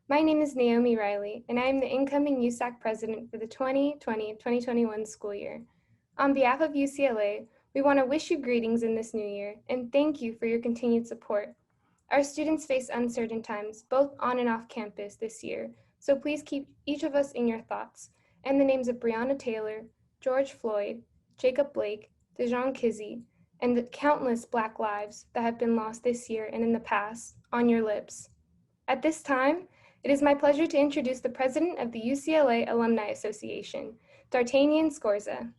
My name is Naomi Riley, and I am the incoming USAC president for the 2020-2021 school year. On behalf of UCLA, we want to wish you greetings in this new year and thank you for your continued support. Our students face uncertain times, both on and off campus this year, so please keep each of us in your thoughts, and the names of Breonna Taylor, George Floyd, Jacob Blake, Dejan Kizzy, and the countless Black lives that have been lost this year and in the past on your lips. At this time, it is my pleasure to introduce the president of the UCLA Alumni Association, D'Artagnan Scorza.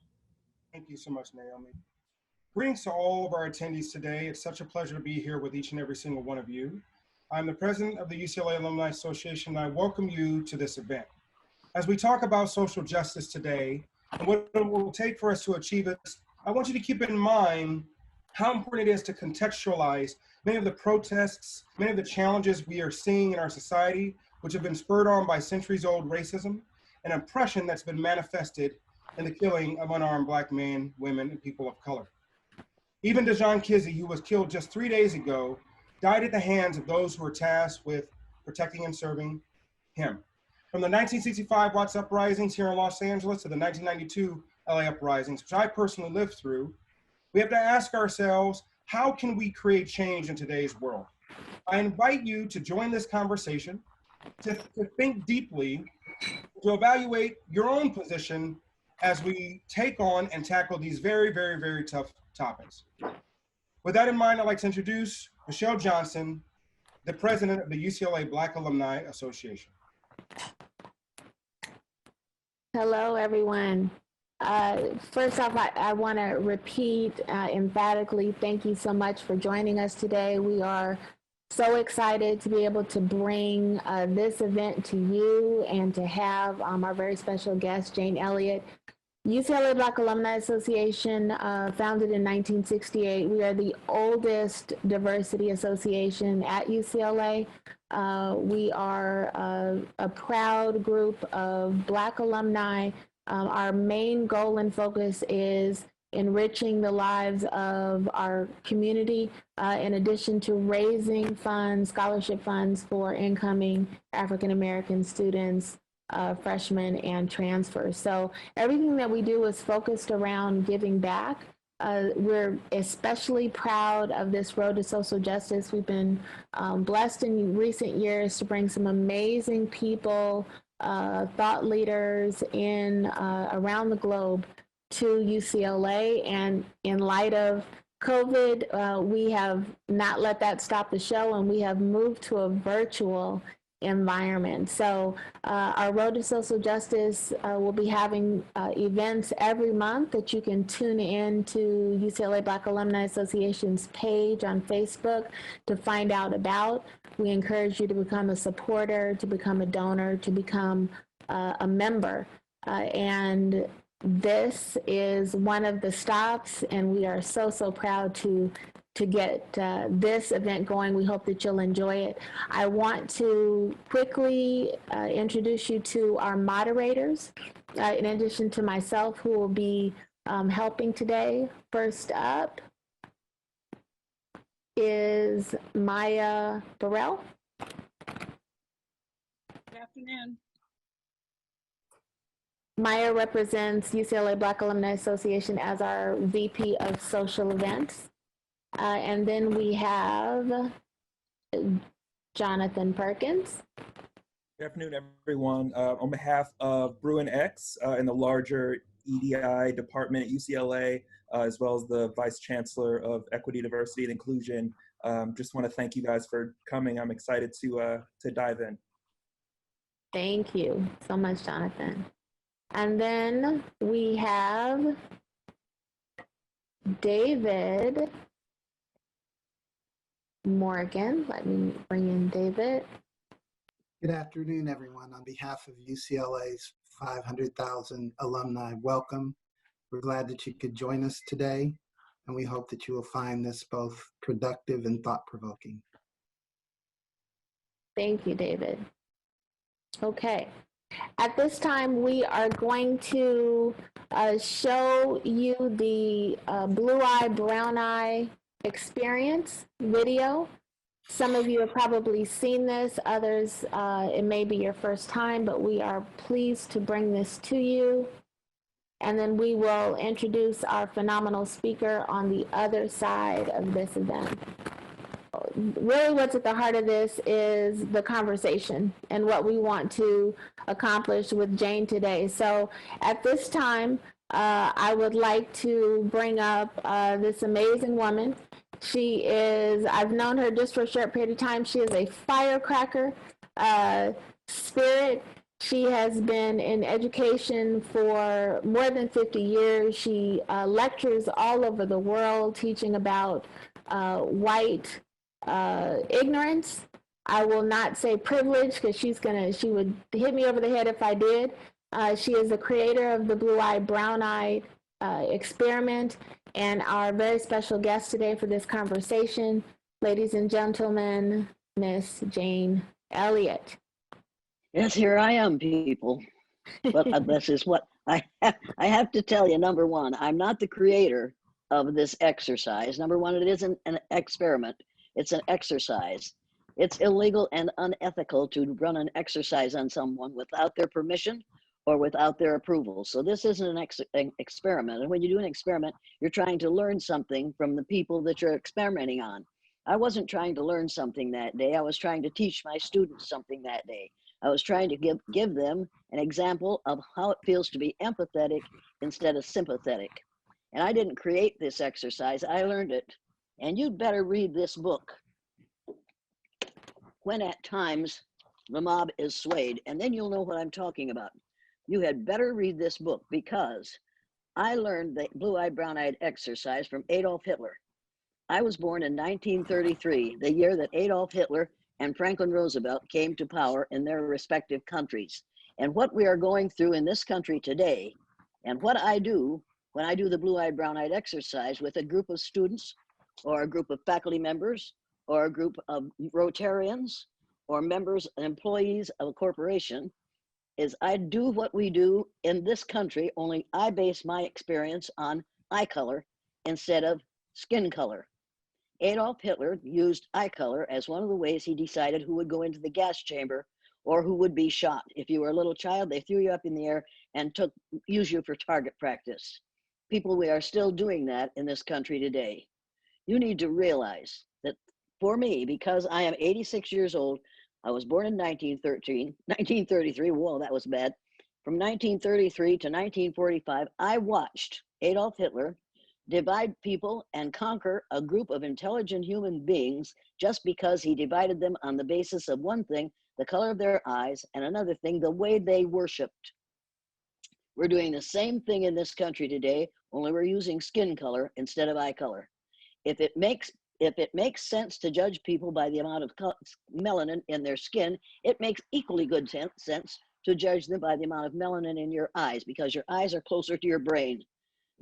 Thank you so much, Naomi. Greetings to all of our attendees today. It's such a pleasure to be here with each and every single one of you. I'm the president of the UCLA Alumni Association, and I welcome you to this event. As we talk about social justice today, and what it will take for us to achieve it, I want you to keep in mind how important it is to contextualize many of the protests, many of the challenges we are seeing in our society, which have been spurred on by centuries-old racism and oppression that's been manifested in the killing of unarmed Black men, women, and people of color. Even Dejan Kizzy, who was killed just 3 days ago, died at the hands of those who were tasked with protecting and serving him. From the 1965 Watts uprisings here in Los Angeles to the 1992 LA uprisings, which I personally lived through, we have to ask ourselves, how can we create change in today's world? I invite you to join this conversation, to think deeply, to evaluate your own position as we take on and tackle these very, very, very tough topics. With that in mind, I'd like to introduce Michelle Johnson, the president of the UCLA Black Alumni Association. Hello, everyone. First off, I want to repeat emphatically, thank you so much for joining us today. We are so excited to be able to bring this event to you and to have our very special guest, Jane Elliott. UCLA Black Alumni Association, founded in 1968. We are the oldest diversity association at UCLA. We are a proud group of Black alumni. Our main goal and focus is enriching the lives of our community, in addition to raising funds, scholarship funds for incoming African-American students, freshmen, and transfers. So everything that we do is focused around giving back. We're especially proud of this road to social justice. We've been blessed in recent years to bring some amazing people, thought leaders in around the globe to UCLA, and in light of COVID, we have not let that stop the show, and we have moved to a virtual environment. So our Road to Social Justice will be having events every month that you can tune in to UCLA Black Alumni Association's page on Facebook to find out about. We encourage you to become a supporter, to become a donor, to become a member. And this is one of the stops, and we are so, so proud to get this event going. We hope that you'll enjoy it. I want to quickly introduce you to our moderators, in addition to myself, who will be helping today. First up is Maya Burrell. Good afternoon. Maya represents UCLA Black Alumni Association as our VP of Social Events. And then we have Jonathan Perkins. Good afternoon, everyone. On behalf of Bruin X and the larger EDI department at UCLA, as well as the Vice Chancellor of Equity, Diversity, and Inclusion, just want to thank you guys for coming. I'm excited to dive in. Thank you so much, Jonathan. And then we have David Morgan. Let me bring in David. Good afternoon, everyone. On behalf of UCLA's 500,000 alumni, welcome. We're glad that you could join us today, and we hope that you will find this both productive and thought-provoking. Thank you, David. Okay. At this time, we are going to show you the blue eye, brown eye experience video Some of you have probably seen this, others, it may be your first time, but we are pleased to bring this to you. And then we will introduce our phenomenal speaker on the other side of this event. Really what's at the heart of this is the conversation and what we want to accomplish with Jane today. So at this time, I would like to bring up this amazing woman. She is, I've known her just for a short period of time. She is a firecracker spirit. She has been in education for more than 50 years. She lectures all over the world teaching about white ignorance. I will not say privilege because she would hit me over the head if I did. She is the creator of the blue-eyed, brown-eyed experiment and our very special guest today for this conversation, ladies and gentlemen, Miss Jane Elliott. Yes, here I am, people. But this is what I have to tell you. Number one, I'm not the creator of this exercise. Number one, it isn't an experiment. It's an exercise. It's illegal and unethical to run an exercise on someone without their permission or without their approval. So this isn't an experiment. And when you do an experiment, you're trying to learn something from the people that you're experimenting on. I wasn't trying to learn something that day. I was trying to teach my students something that day. I was trying to give them an example of how it feels to be empathetic instead of sympathetic. And I didn't create this exercise, I learned it. And you'd better read this book, When at Times the Mob is Swayed, and then you'll know what I'm talking about. You had better read this book because I learned the blue-eyed, brown-eyed exercise from Adolf Hitler. I was born in 1933, the year that Adolf Hitler and Franklin Roosevelt came to power in their respective countries. And what we are going through in this country today, and what I do when I do the blue-eyed, brown-eyed exercise with a group of students or a group of faculty members or a group of Rotarians or members and employees of a corporation, is I do what we do in this country, only I base my experience on eye color instead of skin color. Adolf Hitler used eye color as one of the ways he decided who would go into the gas chamber or who would be shot. If you were a little child, they threw you up in the air and used you for target practice. People, we are still doing that in this country today. You need to realize that for me, because I am 86 years old, I was born in 1933, whoa, that was bad. From 1933 to 1945, I watched Adolf Hitler divide people and conquer a group of intelligent human beings just because he divided them on the basis of one thing, the color of their eyes, and another thing, the way they worshiped. We're doing the same thing in this country today, only we're using skin color instead of eye color. If it makes sense to judge people by the amount of melanin in their skin, it makes equally good sense to judge them by the amount of melanin in your eyes, because your eyes are closer to your brain.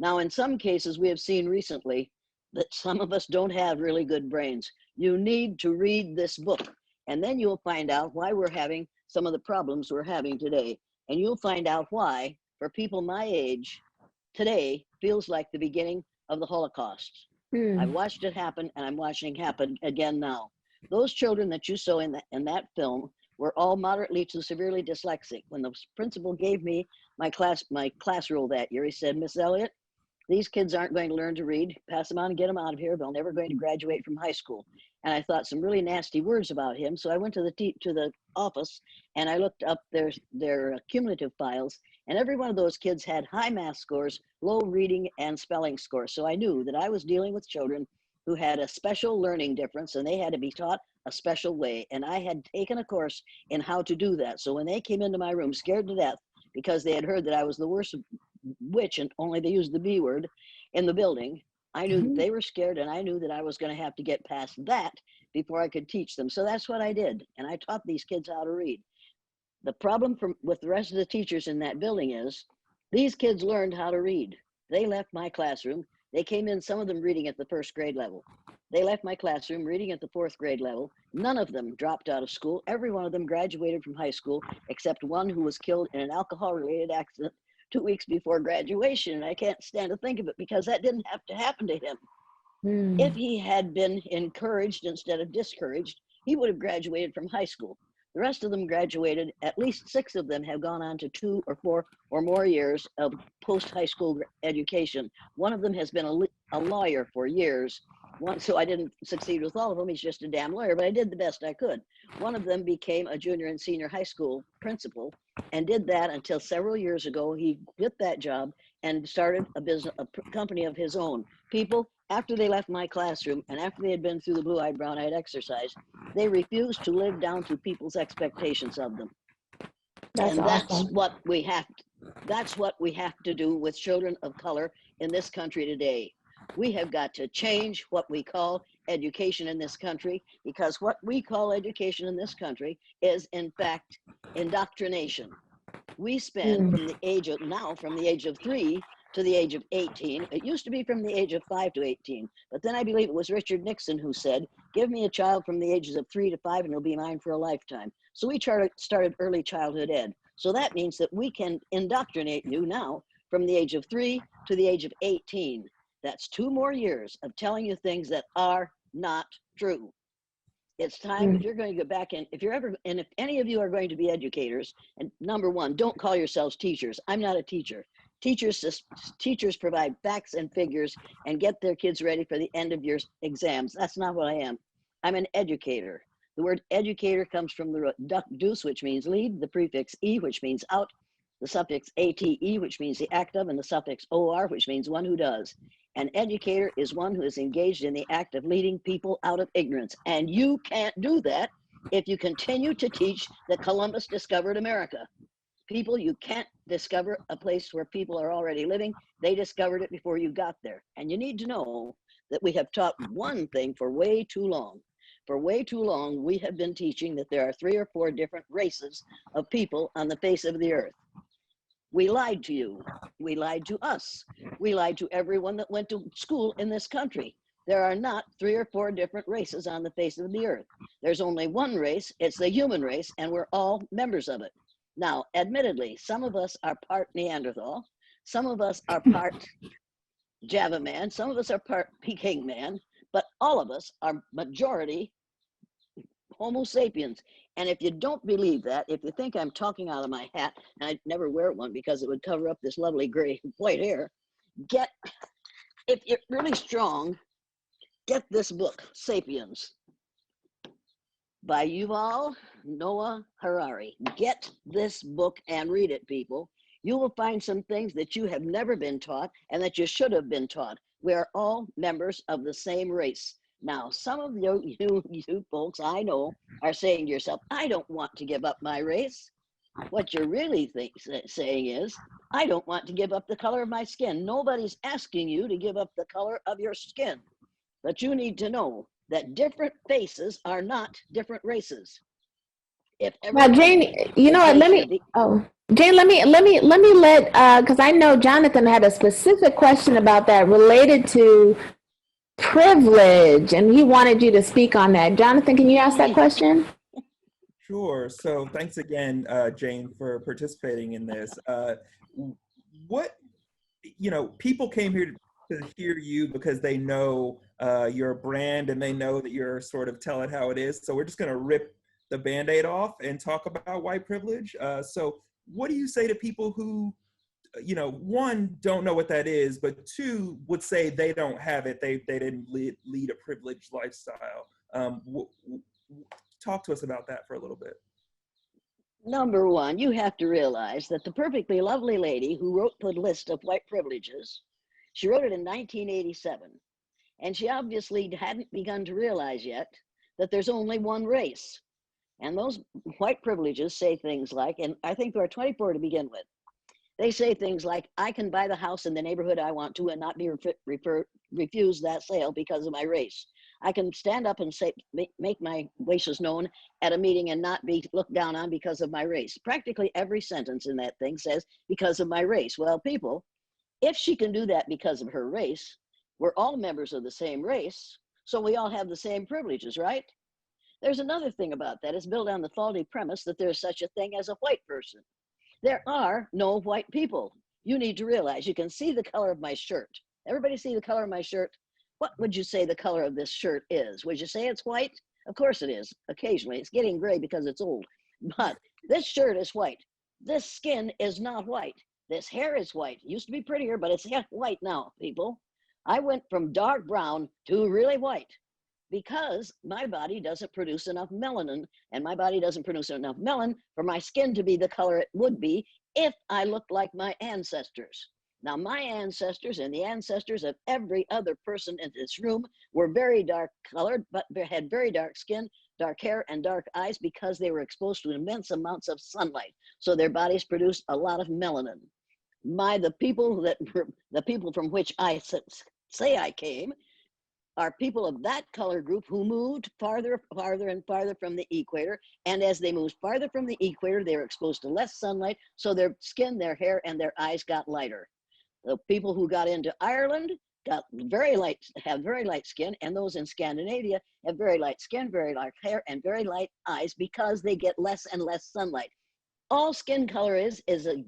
Now, in some cases, we have seen recently that some of us don't have really good brains. You need to read this book, and then you'll find out why we're having some of the problems we're having today. And you'll find out why, for people my age, today feels like the beginning of the Holocaust. I've watched it happen, and I'm watching it happen again now. Those children that you saw in that film were all moderately to severely dyslexic. When the principal gave me my class rule that year, he said, "Miss Elliott, these kids aren't going to learn to read. Pass them on and get them out of here. They're never going to graduate from high school." And I thought some really nasty words about him. So I went to the office and I looked up their cumulative files, and every one of those kids had high math scores, low reading and spelling scores. So I knew that I was dealing with children who had a special learning difference, and they had to be taught a special way. And I had taken a course in how to do that. So when they came into my room scared to death because they had heard that I was the worst witch, and only they used the B word in the building, I knew that they were scared, and I knew that I was going to have to get past that before I could teach them. So that's what I did, and I taught these kids how to read. The problem with the rest of the teachers in that building is these kids learned how to read. They left my classroom. They came in, some of them reading at the 1st grade level. They left my classroom reading at the 4th grade level. None of them dropped out of school. Every one of them graduated from high school, except one who was killed in an alcohol-related accident 2 weeks before graduation. And I can't stand to think of it because that didn't have to happen to him. If he had been encouraged instead of discouraged, he would have graduated from high school. The rest of them graduated, at least 6 of them have gone on to 2 or 4 or more years of post-high school education. One of them has been a lawyer for years. So I didn't succeed with all of them. He's just a damn lawyer, but I did the best I could. One of them became a junior and senior high school principal and did that until several years ago. He quit that job and started a company of his own. People, after they left my classroom and after they had been through the blue-eyed, brown-eyed exercise, they refused to live down to people's expectations of them. That's and awesome. that's what we have to do with children of color in this country today. We have got to change what we call education in this country, because what we call education in this country is in fact indoctrination. We spend from the age of 3 to the age of 18. It used to be from the age of 5 to 18, but then I believe it was Richard Nixon who said, give me a child from the ages of 3 to 5 and he'll be mine for a lifetime. So we started early childhood ed. So that means that we can indoctrinate you now from the age of 3 to the age of 18. That's 2 more years of telling you things that are not true. It's time, if you're going to go back in, if any of you are going to be educators, and number one, don't call yourselves teachers. I'm not a teacher. Teachers provide facts and figures and get their kids ready for the end of year exams. That's not what I am. I'm an educator. The word educator comes from the root dus, which means lead, the prefix e, which means out, the suffix ate, which means the act of, and the suffix or, which means one who does. An educator is one who is engaged in the act of leading people out of ignorance. And you can't do that if you continue to teach that Columbus discovered America. People, you can't discover a place where people are already living. They discovered it before you got there. And you need to know that we have taught one thing for way too long. For way too long, we have been teaching that there are 3 or 4 different races of people on the face of the earth. We lied to you. We lied to us. We lied to everyone that went to school in this country. There are not 3 or 4 different races on the face of the earth. There's only one race. It's the human race, and we're all members of it. Now, admittedly, some of us are part Neanderthal. Some of us are part Java man. Some of us are part Peking man. But all of us are majority Homo sapiens. And if you don't believe that, if you think I'm talking out of my hat, and I'd never wear one because it would cover up this lovely gray white hair, if you're really strong, get this book, Sapiens, by Yuval Noah Harari. Get this book and read it, people. You will find some things that you have never been taught and that you should have been taught. We are all members of the same race. Now, some of you folks I know are saying to yourself, I don't want to give up my race. What you're really saying is, I don't want to give up the color of my skin. Nobody's asking you to give up the color of your skin. But you need to know that different faces are not different races. Now, Jane, you know what? Jane, let me because I know Jonathan had a specific question about that related to privilege, and he wanted you to speak on that. Jonathan, can you ask that question? Sure. So thanks again, Jane, for participating in this. People came here to hear you because they know your brand and they know that you're sort of tell it how it is. So we're just going to rip the Band-Aid off and talk about white privilege. So what do you say to people who, one, don't know what that is, but 2, would say they don't have it. They didn't lead a privileged lifestyle. Talk to us about that for a little bit. Number one, you have to realize that the perfectly lovely lady who wrote the list of white privileges, she wrote it in 1987. And she obviously hadn't begun to realize yet that there's only one race. And those white privileges say things like, and I think there are 24 to begin with. They say things like, I can buy the house in the neighborhood I want to and not be refused that sale because of my race. I can stand up and say, make my wishes known at a meeting and not be looked down on because of my race. Practically every sentence in that thing says, because of my race. Well, people, if she can do that because of her race, we're all members of the same race, so we all have the same privileges, right? There's another thing about that. It's built on the faulty premise that there's such a thing as a white person. There are no white people. You need to realize, you can see the color of my shirt. Everybody see the color of my shirt? What would you say the color of this shirt is? Would you say it's white? Of course it is. Occasionally, it's getting gray because it's old. But this shirt is white. This skin is not white. This hair is white. It used to be prettier, but it's white now, people. I went from dark brown to really white because my body doesn't produce enough melanin, and my body doesn't produce enough melanin for my skin to be the color it would be if I looked like my ancestors. Now, my ancestors and the ancestors of every other person in this room were very dark colored, but they had very dark skin, dark hair, and dark eyes because they were exposed to immense amounts of sunlight. So their bodies produced a lot of melanin. The people from which I say I came are people of that color group who moved farther and farther from the equator. And as they moved farther from the equator, they were exposed to less sunlight. So their skin, their hair, and their eyes got lighter. The people who got into Ireland have very light skin, and those in Scandinavia have very light skin, very light hair, and very light eyes because they get less and less sunlight. All skin color is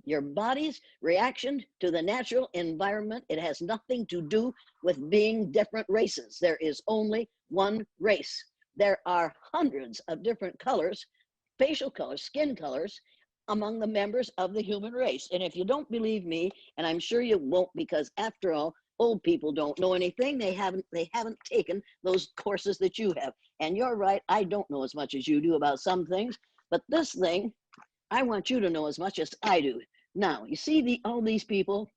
your body's reaction to the natural environment. It has nothing to do with being different races. There is only one race. There are hundreds of different colors, facial colors, skin colors, among the members of the human race. And if you don't believe me, and I'm sure you won't, because after all, old people don't know anything. They haven't taken those courses that you have. And you're right, I don't know as much as you do about some things, but this thing, I want you to know as much as I do. Now, you see all these people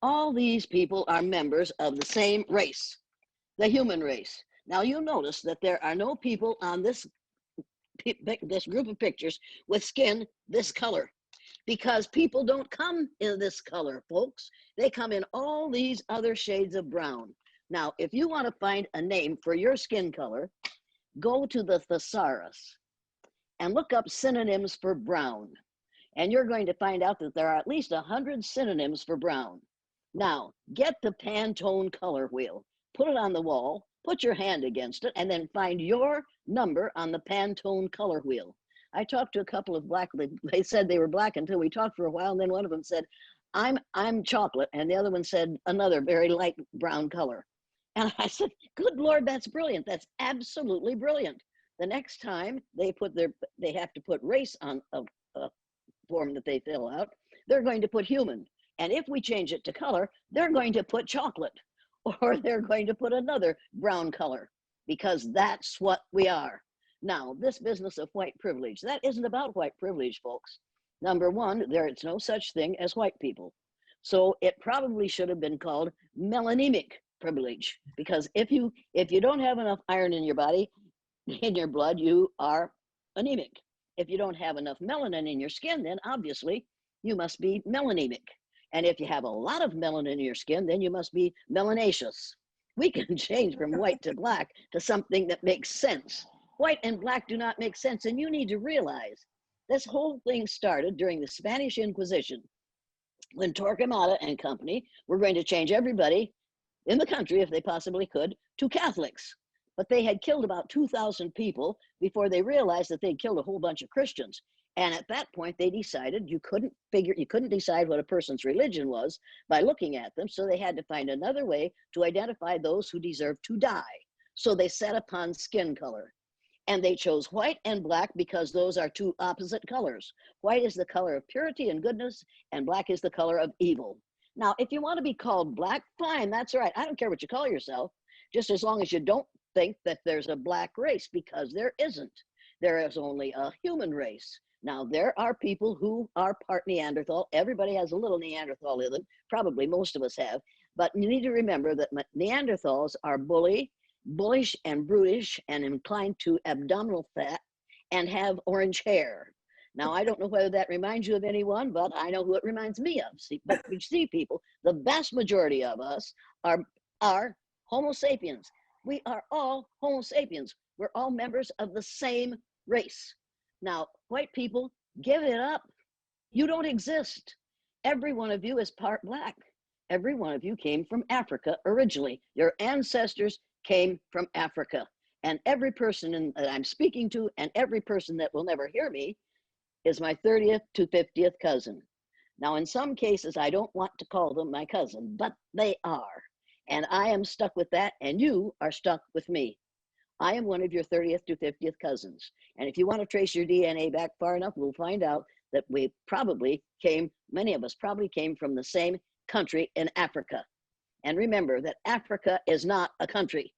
are members of the same race, the human race. Now, you'll notice that there are no people on this group of pictures with skin this color, because people don't come in this color, folks. They come in all these other shades of brown. Now, if you want to find a name for your skin color, go to the thesaurus and look up synonyms for brown. And you're going to find out that there are at least 100 synonyms for brown. Now, get the Pantone color wheel, put it on the wall, put your hand against it, and then find your number on the Pantone color wheel. I talked to a couple of black, they said they were black until we talked for a while, and then one of them said, I'm chocolate, and the other one said another very light brown color. And I said, good Lord, that's brilliant. That's absolutely brilliant. The next time they have to put race on a form that they fill out, they're going to put human. And if we change it to color, they're going to put chocolate, or they're going to put another brown color, because that's what we are. Now, this business of white privilege, that isn't about white privilege, folks. Number one, there is no such thing as white people. So it probably should have been called melanemic privilege, because if you don't have enough iron in your body, in your blood, you are anemic. If you don't have enough melanin in your skin, then obviously you must be melanemic. And if you have a lot of melanin in your skin, then you must be melanaceous. We can change from white to black to something that makes sense. White and black do not make sense, and you need to realize this whole thing started during the Spanish Inquisition, when Torquemada and company were going to change everybody in the country, if they possibly could, to Catholics. But they had killed about 2,000 people before they realized that they'd killed a whole bunch of Christians. And at that point, they decided you couldn't decide what a person's religion was by looking at them. So they had to find another way to identify those who deserved to die. So they set upon skin color. And they chose white and black because those are two opposite colors. White is the color of purity and goodness, and black is the color of evil. Now, if you want to be called black, fine, that's right. I don't care what you call yourself, just as long as you don't think that there's a black race, because there isn't. There is only a human race. Now, there are people who are part Neanderthal. Everybody has a little Neanderthal in them. Probably most of us have. But you need to remember that Neanderthals are bullish and brutish and inclined to abdominal fat and have orange hair. Now, I don't know whether that reminds you of anyone, but I know who it reminds me of. See, but we see people, the vast majority of us are Homo sapiens. We are all Homo sapiens. We're all members of the same race. Now, white people, give it up. You don't exist. Every one of you is part black. Every one of you came from Africa originally. Your ancestors came from Africa. And every person that I'm speaking to, and every person that will never hear me, is my 30th to 50th cousin. Now, in some cases, I don't want to call them my cousin, but they are. And I am stuck with that, and you are stuck with me. I am one of your 30th to 50th cousins. And if you want to trace your DNA back far enough, we'll find out that we probably came, many of us probably came from the same country in Africa. And remember that Africa is not a country,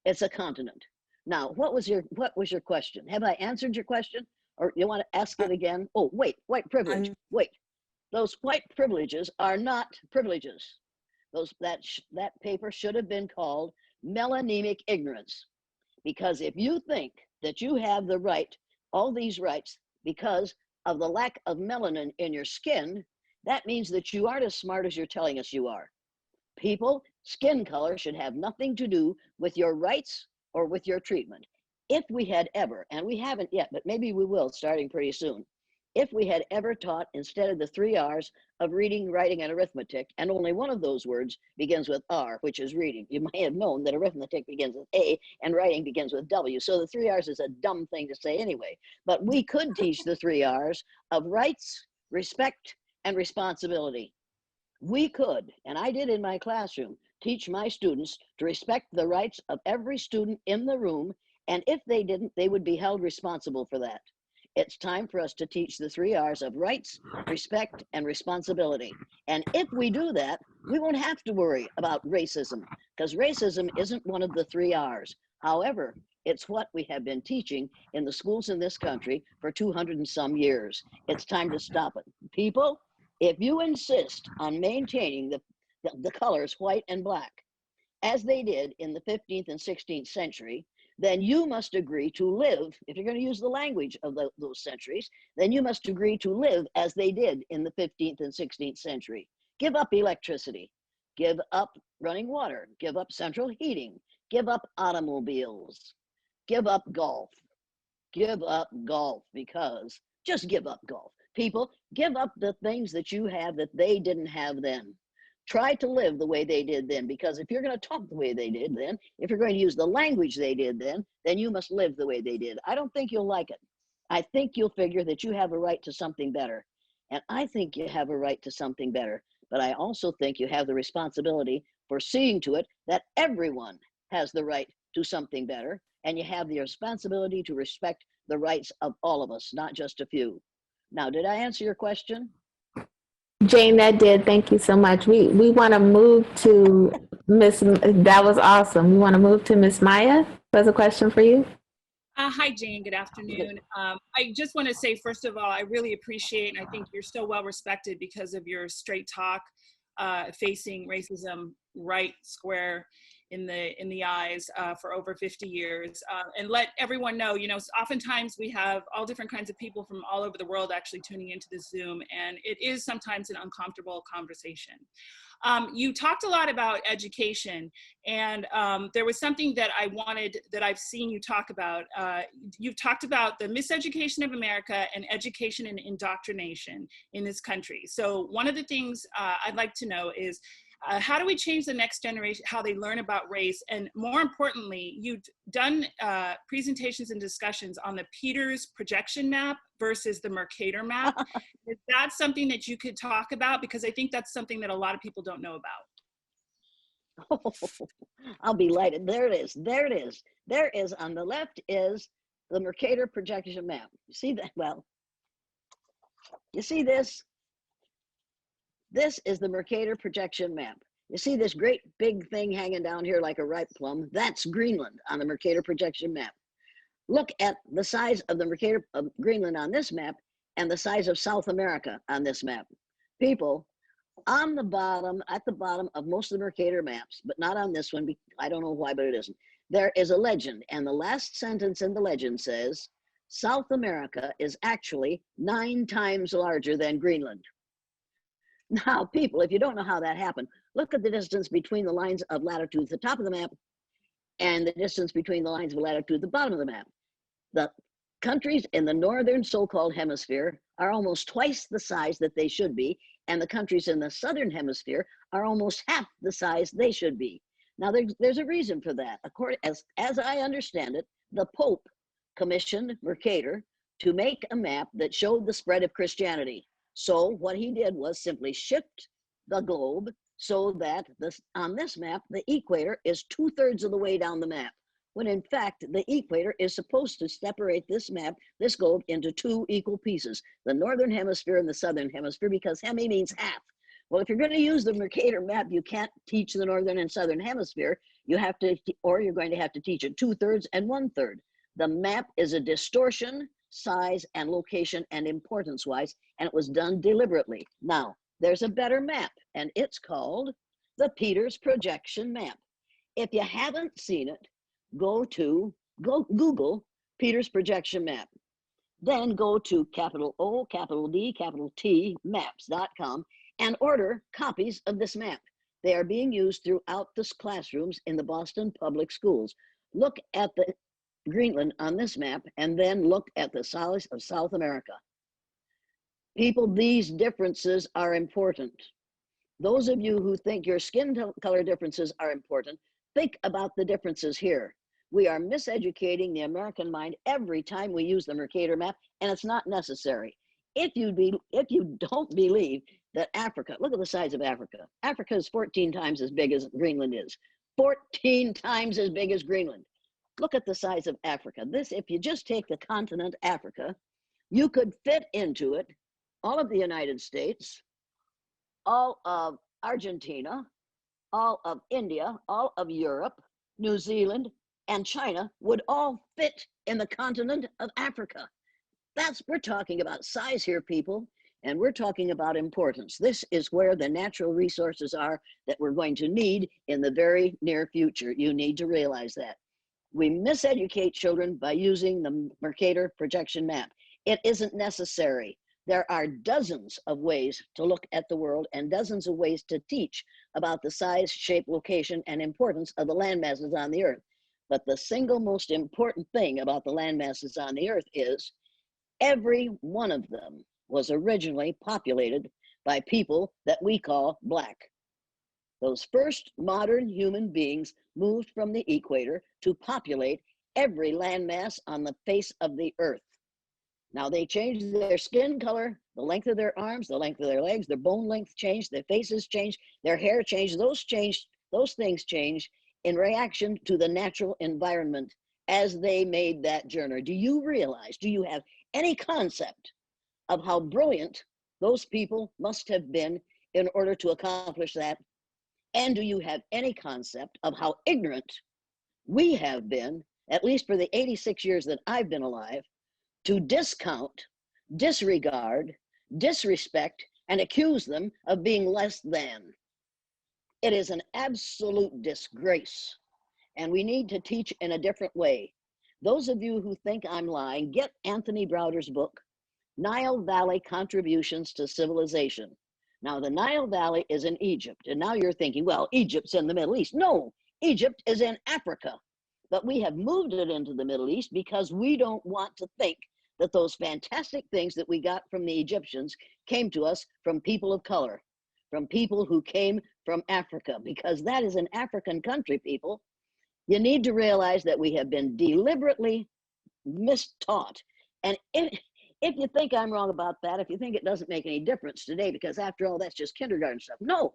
it's a continent. Now, what was your question? Have I answered your question? Or you want to ask it again? Oh, wait, white privilege, wait. Those white privileges are not privileges. That paper should have been called melanemic ignorance. Because if you think that you have the right, all these rights, because of the lack of melanin in your skin, that means that you aren't as smart as you're telling us you are. People, skin color should have nothing to do with your rights or with your treatment. If we had ever, and we haven't yet, but maybe we will starting pretty soon, if we had ever taught, instead of the 3 R's of reading, writing, and arithmetic, and only one of those words begins with R, which is reading, you might have known that arithmetic begins with A and writing begins with W. So the 3 R's is a dumb thing to say anyway. But we could teach the 3 R's of rights, respect, and responsibility. We could, and I did in my classroom, teach my students to respect the rights of every student in the room, and if they didn't, they would be held responsible for that. It's time for us to teach the 3 R's of rights, respect, and responsibility. And if we do that, we won't have to worry about racism, because racism isn't one of the 3 R's. However, it's what we have been teaching in the schools in this country for 200 and some years. It's time to stop it. People, if you insist on maintaining the colors white and black, as they did in the 15th and 16th century, then you must agree to live, if you're going to use the language of those centuries, then you must agree to live as they did in the 15th and 16th century. Give up electricity, give up running water, give up central heating, give up automobiles, give up golf, because just give up golf. People, give up the things that you have that they didn't have then. Try to live the way they did then, because if you're going to talk the way they did then, if you're going to use the language they did then you must live the way they did. I don't think you'll like it. I think you'll figure that you have a right to something better. And I think you have a right to something better. But I also think you have the responsibility for seeing to it that everyone has the right to something better. And you have the responsibility to respect the rights of all of us, not just a few. Now, did I answer your question? Jane, that did. Thank you so much. We want to move to Miss, that was awesome. We want to move to Miss Maya. There's a question for you. Hi, Jane. Good afternoon. I just want to say, first of all, I really appreciate, and I think you're so well respected because of your straight talk, facing racism right square in the eyes for over 50 years, and let everyone know, you know, oftentimes we have all different kinds of people from all over the world actually tuning into this Zoom, and it is sometimes an uncomfortable conversation. You talked a lot about education, and there was something that I've seen you talk about. You've talked about the miseducation of America and education and indoctrination in this country. So one of the things I'd like to know is, how do we change the next generation, how they learn about race? And more importantly, you've done presentations and discussions on the Peters projection map versus the Mercator map. Is that something that you could talk about? Because I think that's something that a lot of people don't know about. Oh, I'll be delighted. There it is. There it is. There is, on the left is the Mercator projection map. You see that? Well, you see this? This is the Mercator projection map. You see this great big thing hanging down here like a ripe plum? That's Greenland on the Mercator projection map. Look at the size of the Mercator of Greenland on this map and the size of South America on this map. People, on the bottom, at the bottom of most of the Mercator maps, but not on this one, I don't know why, but it isn't, there is a legend, and the last sentence in the legend says, South America is actually 9 times larger than Greenland. Now, people, if you don't know how that happened, look at the distance between the lines of latitude at the top of the map and the distance between the lines of latitude at the bottom of the map. The countries in the northern so-called hemisphere are almost twice the size that they should be, and the countries in the southern hemisphere are almost half the size they should be. Now, there's a reason for that. As I understand it, the Pope commissioned Mercator to make a map that showed the spread of Christianity. So what he did was simply shift the globe so that on this map, the equator is 2/3 of the way down the map, when in fact, the equator is supposed to separate this map, this globe, into two equal pieces, the northern hemisphere and the southern hemisphere, because hemi means half. Well, if you're going to use the Mercator map, you can't teach the northern and southern hemisphere. You have to, or you're going to have to teach it 2/3 and 1/3. The map is a distortion, size and location and importance wise, and it was done deliberately. Now, there's a better map, and it's called the Peters Projection Map. If you haven't seen it, go Google Peters Projection Map. Then go to capital O, capital D, capital T, maps.com, and order copies of this map. They are being used throughout the classrooms in the Boston public schools. Look at the Greenland on this map, and then look at the size of South America. People, these differences are important. Those of you who think your skin color differences are important, think about the differences here. We are miseducating the American mind every time we use the Mercator map, and it's not necessary. If you don't believe that Africa, look at the size of Africa. Africa is 14 times as big as Greenland is. 14 times as big as Greenland. Look at the size of Africa. This, if you just take the continent Africa, you could fit into it all of the United States, all of Argentina, all of India, all of Europe, New Zealand, and China would all fit in the continent of Africa. We're talking about size here, people, and we're talking about importance. This is where the natural resources are that we're going to need in the very near future. You need to realize that. We miseducate children by using the Mercator Projection Map. It isn't necessary. There are dozens of ways to look at the world and dozens of ways to teach about the size, shape, location, and importance of the land masses on the earth. But the single most important thing about the land masses on the earth is every one of them was originally populated by people that we call Black. Those first modern human beings moved from the equator to populate every landmass on the face of the earth. Now they changed their skin color, the length of their arms, the length of their legs, their bone length changed, their faces changed, their hair changed, those things changed in reaction to the natural environment as they made that journey. Do you realize, do you have any concept of how brilliant those people must have been in order to accomplish that? And do you have any concept of how ignorant we have been, at least for the 86 years that I've been alive, to discount, disregard, disrespect, and accuse them of being less than? It is an absolute disgrace, and we need to teach in a different way. Those of you who think I'm lying, get Anthony Browder's book, Nile Valley Contributions to Civilization. Now, the Nile Valley is in Egypt, and now you're thinking, well, Egypt's in the Middle East. No, Egypt is in Africa, but we have moved it into the Middle East because we don't want to think that those fantastic things that we got from the Egyptians came to us from people of color, from people who came from Africa, because that is an African country, people. You need to realize that we have been deliberately mistaught. And if you think I'm wrong about that, if you think it doesn't make any difference today, because after all, that's just kindergarten stuff. No,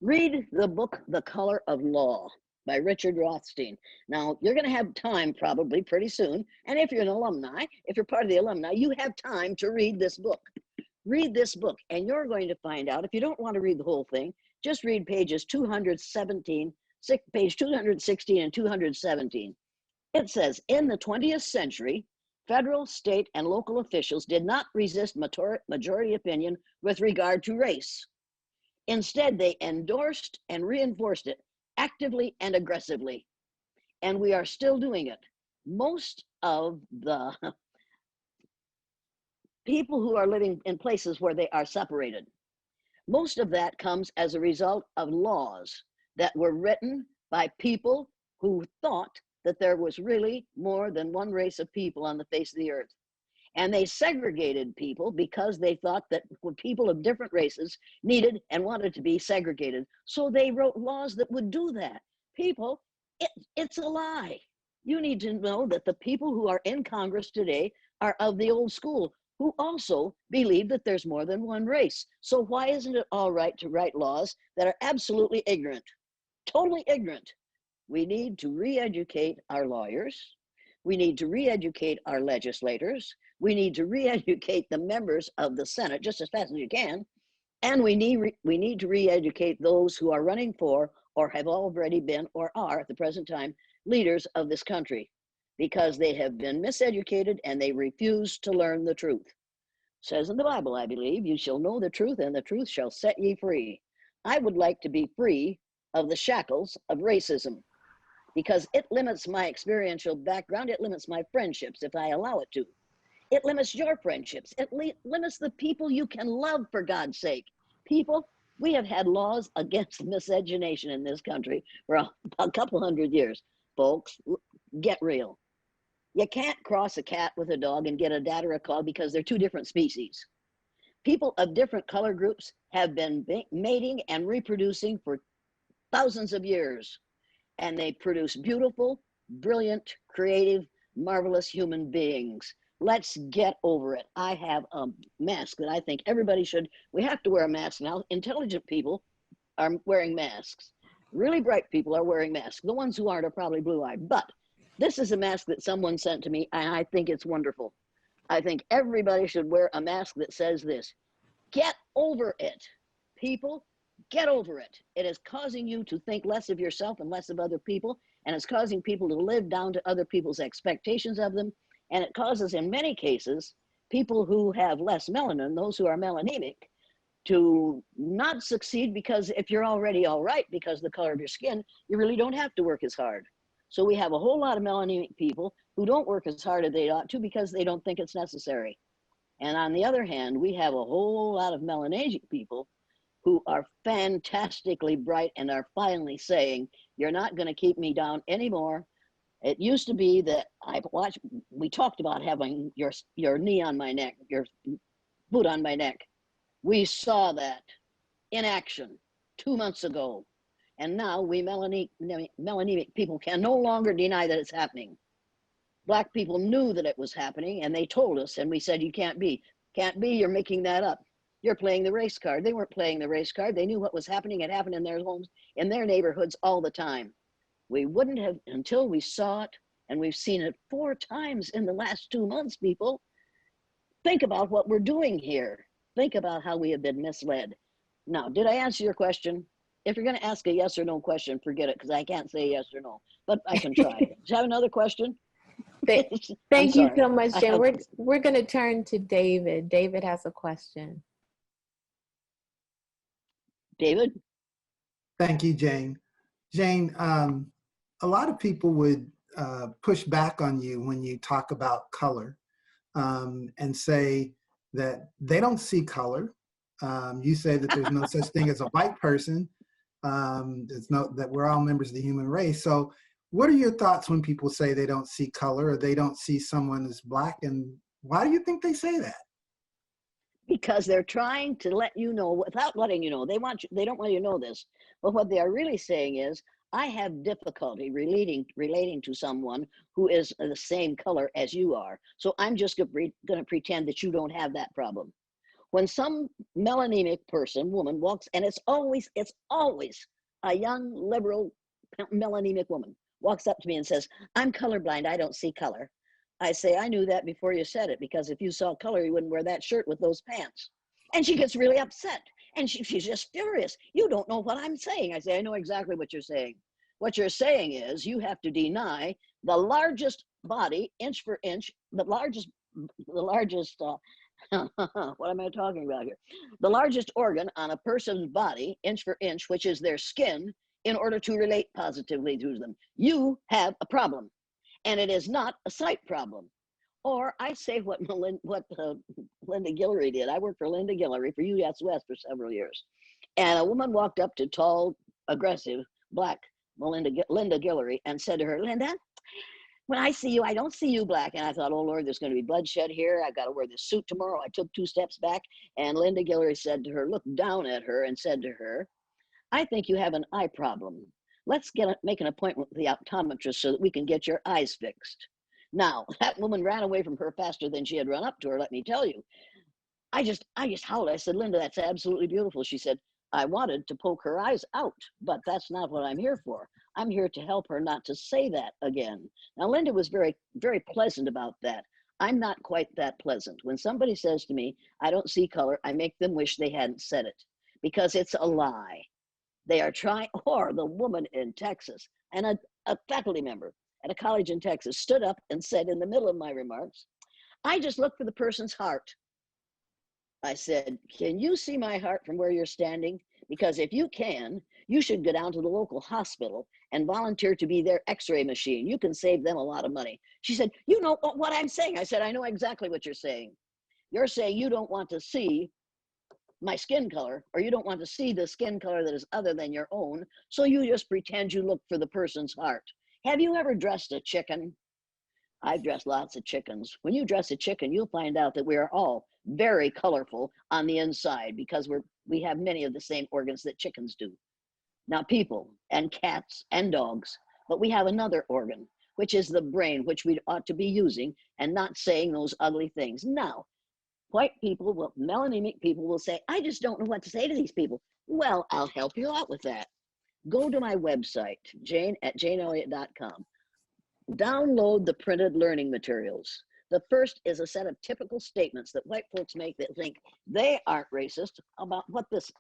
read the book, The Color of Law by Richard Ruttstein. Now, you're going to have time probably pretty soon. And if you're an alumni, if you're part of the alumni, you have time to read this book. Read this book, and you're going to find out, if you don't want to read the whole thing, just read pages 217, page 216 and 217. It says, in the 20th century, federal, state, and local officials did not resist majority opinion with regard to race. Instead, they endorsed and reinforced it actively and aggressively. And we are still doing it. Most of the people who are living in places where they are separated, most of that comes as a result of laws that were written by people who thought that there was really more than one race of people on the face of the earth. And they segregated people because they thought that people of different races needed and wanted to be segregated. So they wrote laws that would do that. People, it's a lie. You need to know that the people who are in Congress today are of the old school. who also believe that there's more than one race. So why isn't it all right to write laws that are absolutely ignorant, totally ignorant? We need to re-educate our lawyers. We need to re-educate our legislators. We need to re-educate the members of the Senate just as fast as you can. And we need to re-educate those who are running for or have already been or are at the present time leaders of this country, because they have been miseducated and they refuse to learn the truth. It says in the Bible, I believe, you shall know the truth and the truth shall set ye free. I would like to be free of the shackles of racism, because it limits my experiential background. It limits my friendships if I allow it to. It limits your friendships. It limits the people you can love, for God's sake. People, we have had laws against miscegenation in this country for a couple hundred years. Folks, get real. You can't cross a cat with a dog and get a dat or a cog because they're two different species. People of different color groups have been mating and reproducing for thousands of years, and they produce beautiful, brilliant, creative, marvelous human beings. Let's get over it. I have a mask that I think everybody should. We have to wear a mask now. Intelligent people are wearing masks. Really bright people are wearing masks. The ones who aren't are probably blue-eyed. But this is a mask that someone sent to me, and I think it's wonderful. I think everybody should wear a mask that says this: get over it. People, get over it. It is causing you to think less of yourself and less of other people, and it's causing people to live down to other people's expectations of them. And it causes, in many cases, people who have less melanin, those who are melanemic, to not succeed, because if you're already all right because of the color of your skin, you really don't have to work as hard. So we have a whole lot of melanemic people who don't work as hard as they ought to because they don't think it's necessary. And on the other hand, we have a whole lot of melanesic people who are fantastically bright and are finally saying, you're not going to keep me down anymore. It used to be that we talked about having your knee on my neck, your boot on my neck. We saw that in action 2 months ago. And now we melanemic people can no longer deny that it's happening. Black people knew that it was happening, and they told us, and we said, you can't be, you're making that up. You're playing the race card. They weren't playing the race card. They knew what was happening. It happened in their homes, in their neighborhoods all the time. We wouldn't have until we saw it, and we've seen it 4 times in the last 2 months, people. Think about what we're doing here. Think about how we have been misled. Now, did I answer your question? If you're going to ask a yes or no question, forget it, because I can't say yes or no, but I can try. Do you have another question? Thank you so much, Jen. We're going to turn to David. David has a question. David? Thank you, Jane. Jane, a lot of people would push back on you when you talk about color and say that they don't see color. You say that there's no such thing as a white person. That we're all members of the human race. So what are your thoughts when people say they don't see color or they don't see someone as Black, and why do you think they say that? Because they're trying to let you know without letting you know. They don't want you to know this, but what they are really saying is, I have difficulty relating to someone who is the same color as you are. So I'm just going to pretend that you don't have that problem. When some melanemic person, woman, walks, and it's always a young liberal melanemic woman walks up to me and says, I'm colorblind, I don't see color. I say, I knew that before you said it, because if you saw color, you wouldn't wear that shirt with those pants. And she gets really upset, and she's just furious. You don't know what I'm saying. I say, I know exactly what you're saying. What you're saying is you have to deny the largest body, inch for inch, the largest what am I talking about here? The largest organ on a person's body, inch for inch, which is their skin, in order to relate positively to them. You have a problem, and it is not a sight problem. Or I say what Linda Guillory did. I worked for Linda Guillory for US West for several years. And a woman walked up to tall, aggressive, Black Linda Guillory and said to her, Linda, when I see you, I don't see you Black. And I thought, oh Lord, there's going to be bloodshed here. I've got to wear this suit tomorrow. I took 2 steps back, and Linda Guillory said to her, looked down at her and said to her, I think you have an eye problem. Let's make an appointment with the optometrist so that we can get your eyes fixed. Now, that woman ran away from her faster than she had run up to her, let me tell you. I just howled. I said, Linda, that's absolutely beautiful. She said, I wanted to poke her eyes out, but that's not what I'm here for. I'm here to help her not to say that again. Now, Linda was very, very pleasant about that. I'm not quite that pleasant. When somebody says to me, I don't see color, I make them wish they hadn't said it because it's a lie. They are trying, or the woman in Texas, and a faculty member at a college in Texas stood up and said in the middle of my remarks, I just look for the person's heart. I said, can you see my heart from where you're standing? Because if you can, you should go down to the local hospital and volunteer to be their x-ray machine. You can save them a lot of money. She said, you know what I'm saying? I said, I know exactly what you're saying. You're saying you don't want to see my skin color, or you don't want to see the skin color that is other than your own, so you just pretend you look for the person's heart. Have you ever dressed a chicken? I've dressed lots of chickens. When you dress a chicken, you'll find out that we are all very colorful on the inside because we have many of the same organs that chickens do. Now, people and cats and dogs, but we have another organ, which is the brain, which we ought to be using and not saying those ugly things. Now, white people, melanemic people will say, I just don't know what to say to these people. Well, I'll help you out with that. Go to my website, janeelliott.com. Download the printed learning materials. The first is a set of typical statements that white folks make that think they aren't racist. What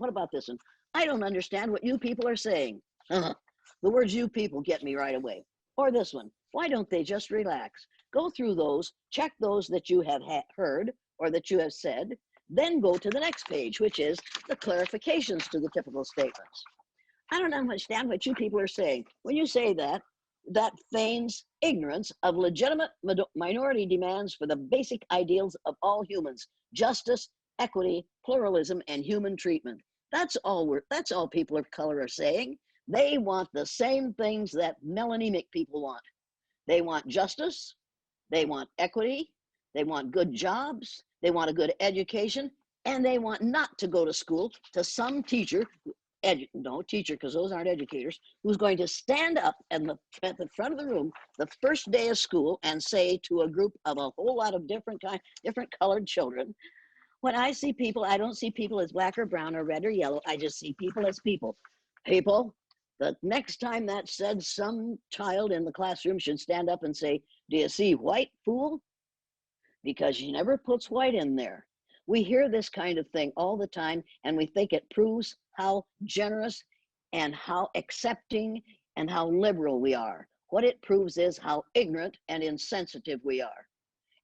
about this one? I don't understand what you people are saying. The words you people get me right away. Or this one, why don't they just relax? Go through those, check those that you have heard or that you have said, then go to the next page, which is the clarifications to the typical statements. I don't understand what you people are saying. When you say that, that feigns ignorance of legitimate minority demands for the basic ideals of all humans: justice, equity, pluralism, and human treatment. That's all people of color are saying. They want the same things that melanemic people want. They want justice, they want equity, they want good jobs, they want a good education, and they want not to go to school to some teacher, no teacher, because those aren't educators, who's going to stand up at the front of the room the first day of school and say to a group of a whole lot of different colored children, when I see people, I don't see people as black or brown or red or yellow. I just see people as people. People, the next time that's said, some child in the classroom should stand up and say, do you see white, fool? Because she never puts white in there. We hear this kind of thing all the time, and we think it proves how generous and how accepting and how liberal we are. What it proves is how ignorant and insensitive we are.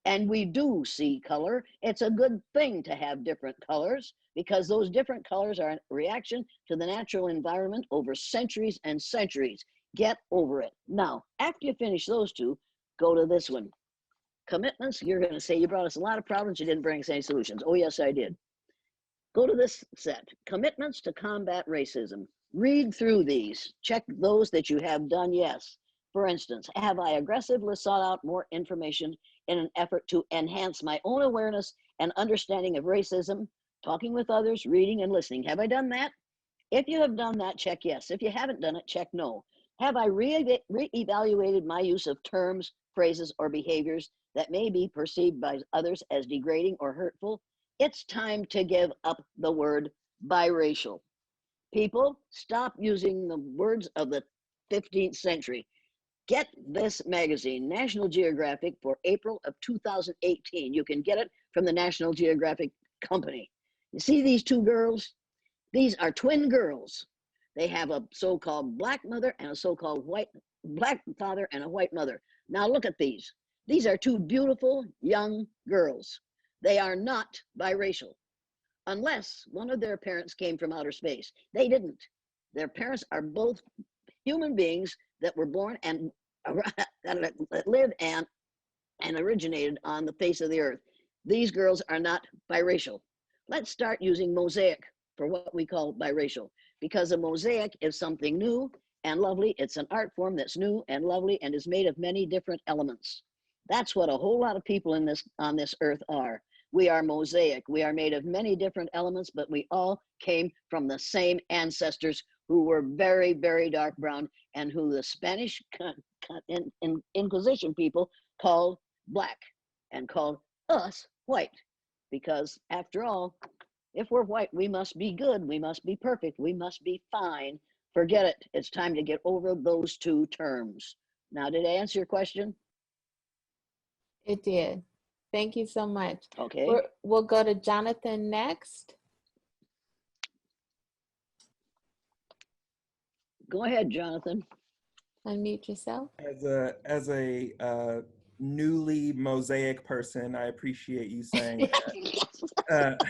And we do see color. It's a good thing to have different colors because those different colors are a reaction to the natural environment over centuries and centuries. Get over it. Now, after you finish those two, go to this one. Commitments. You're going to say you brought us a lot of problems. You didn't bring us any solutions. Oh, yes, I did. Go to this set. Commitments to combat racism. Read through these. Check those that you have done. Yes. For instance, have I aggressively sought out more information in an effort to enhance my own awareness and understanding of racism, talking with others, reading and listening? Have I done that? If you have done that, check yes. If you haven't done it, check no. Have I reevaluated my use of terms, phrases, or behaviors that may be perceived by others as degrading or hurtful? It's time to give up the word biracial. People, stop using the words of the 15th century. Get this magazine, National Geographic, for April of 2018. You can get it from the National Geographic Company. You see these two girls? These are twin girls. They have a so-called black mother and a so-called black father and a white mother. Now look at these. These are two beautiful young girls. They are not biracial, unless one of their parents came from outer space. They didn't. Their parents are both human beings that were born and that live and originated on the face of the earth. These girls are not biracial. Let's start using mosaic for what we call biracial, because a mosaic is something new and lovely. It's an art form that's new and lovely and is made of many different elements. That's what a whole lot of people on this earth are. We are mosaic. We are made of many different elements, but we all came from the same ancestors who were very, very dark brown and who the Spanish Inquisition people called black and called us white. Because after all, if we're white, we must be good, we must be perfect, we must be fine. Forget it. It's time to get over those two terms. Now, did I answer your question? It did. Thank you so much. Okay. We'll go to Jonathan next. Go ahead, Jonathan. Unmute yourself. As a newly Mosaic person, I appreciate you saying that.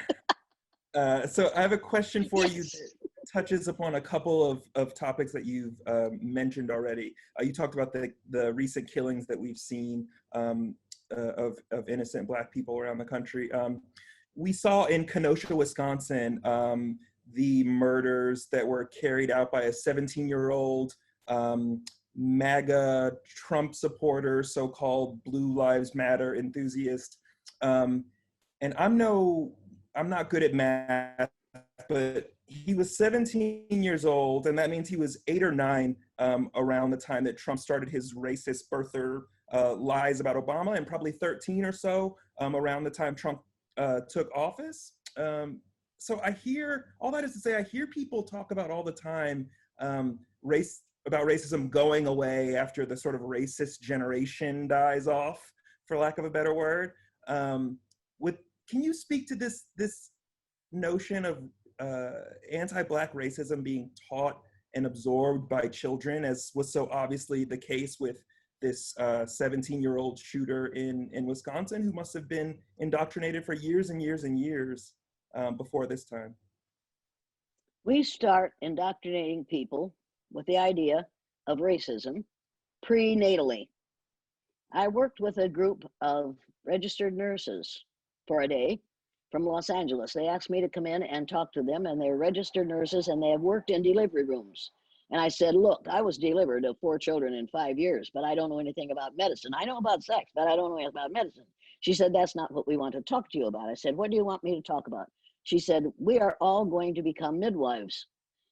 So I have a question for you that touches upon a couple of topics that you've mentioned already. You talked about the recent killings that we've seen of innocent Black people around the country. We saw in Kenosha, Wisconsin, the murders that were carried out by a 17-year-old MAGA Trump supporter, so-called Blue Lives Matter enthusiast. And I'm not good at math, but he was 17 years old, and that means he was 8 or 9 around the time that Trump started his racist birther lies about Obama, and probably 13 or so around the time Trump took office. So I hear, all that is to say, I hear people talk about all the time about racism going away after the sort of racist generation dies off, for lack of a better word. Can you speak to this notion of anti-Black racism being taught and absorbed by children, as was so obviously the case with this 17-year-old shooter in Wisconsin, who must have been indoctrinated for years and years and years before this time? We start indoctrinating people with the idea of racism prenatally. I worked with a group of registered nurses for a day from Los Angeles. They asked me to come in and talk to them, and they're registered nurses and they have worked in delivery rooms. And I said, look, I was delivered of 4 children in 5 years, but I don't know anything about medicine. I know about sex, but I don't know anything about medicine. She said, that's not what we want to talk to you about. I said, what do you want me to talk about? She said, we are all going to become midwives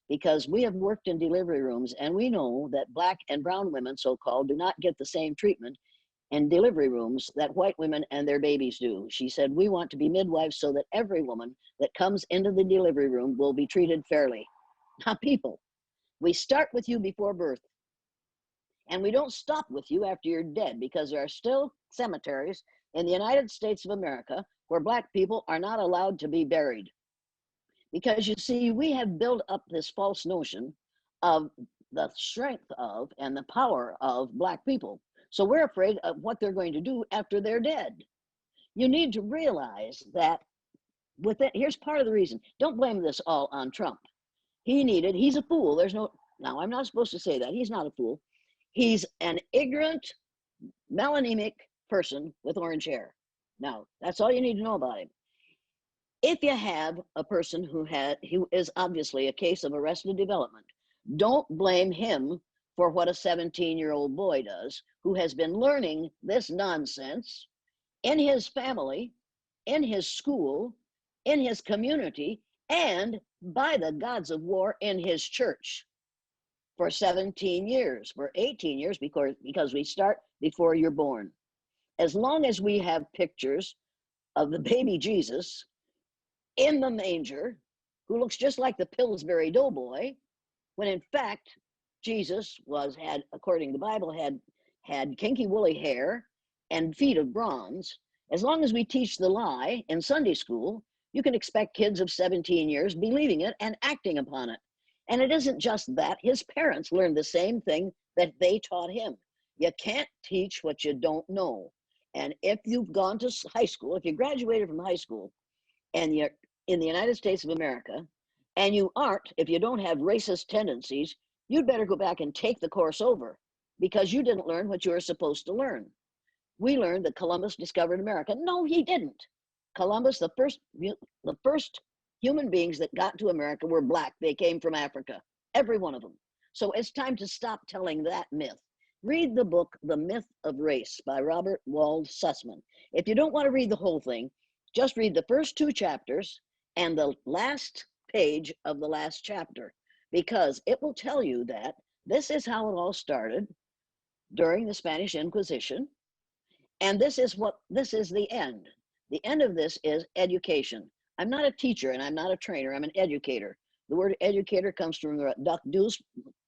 because we have worked in delivery rooms and we know that Black and brown women, so-called, do not get the same treatment in delivery rooms that white women and their babies do. She said, we want to be midwives so that every woman that comes into the delivery room will be treated fairly. Now, people, we start with you before birth, and we don't stop with you after you're dead, because there are still cemeteries in the United States of America where Black people are not allowed to be buried. Because you see, we have built up this false notion of the strength of and the power of Black people. So we're afraid of what they're going to do after they're dead. You need to realize that with it, here's part of the reason. Don't blame this all on Trump. He's a fool. Now I'm not supposed to say that. He's not a fool. He's an ignorant, melanemic person with orange hair. Now, that's all you need to know about him. If you have a person who is obviously a case of arrested development, don't blame him for what a 17-year-old boy does, who has been learning this nonsense in his family, in his school, in his community, and by the gods of war in his church for 17 years, for 18 years, because we start before you're born. As long as we have pictures of the baby Jesus in the manger, who looks just like the Pillsbury Doughboy, when in fact, Jesus had, according to the Bible, had kinky woolly hair and feet of bronze. As long as we teach the lie in Sunday school, you can expect kids of 17 years believing it and acting upon it. And it isn't just that. His parents learned the same thing that they taught him. You can't teach what you don't know. And if you've gone to high school, if you graduated from high school and you're in the United States of America, and you aren't, if you don't have racist tendencies, you'd better go back and take the course over, because you didn't learn what you were supposed to learn. We learned that Columbus discovered America. No, he didn't. Columbus, the first human beings that got to America were Black. They came from Africa, every one of them. So it's time to stop telling that myth. Read the book, The Myth of Race by Robert Wald Sussman. If you don't want to read the whole thing, just read the first 2 chapters and the last page of the last chapter. because it will tell you that this is how it all started during the Spanish Inquisition. And this is the end. The end of this is education. I'm not a teacher and I'm not a trainer, I'm an educator. The word educator comes from the duc dus,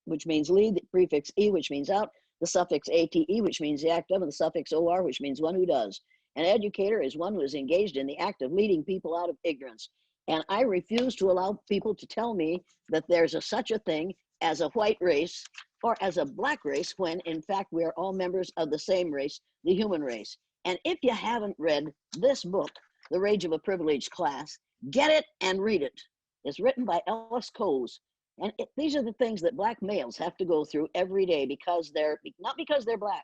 which means lead, the prefix e, which means out, the suffix ate, which means the act of, and the suffix or, which means one who does. An educator is one who is engaged in the act of leading people out of ignorance. And I refuse to allow people to tell me that there's such a thing as a white race or as a black race, when in fact we are all members of the same race, the human race. And if you haven't read this book, The Rage of a Privileged Class, get it and read it. It's written by Ellis Coase. And these are the things that black males have to go through every day, because not because they're black,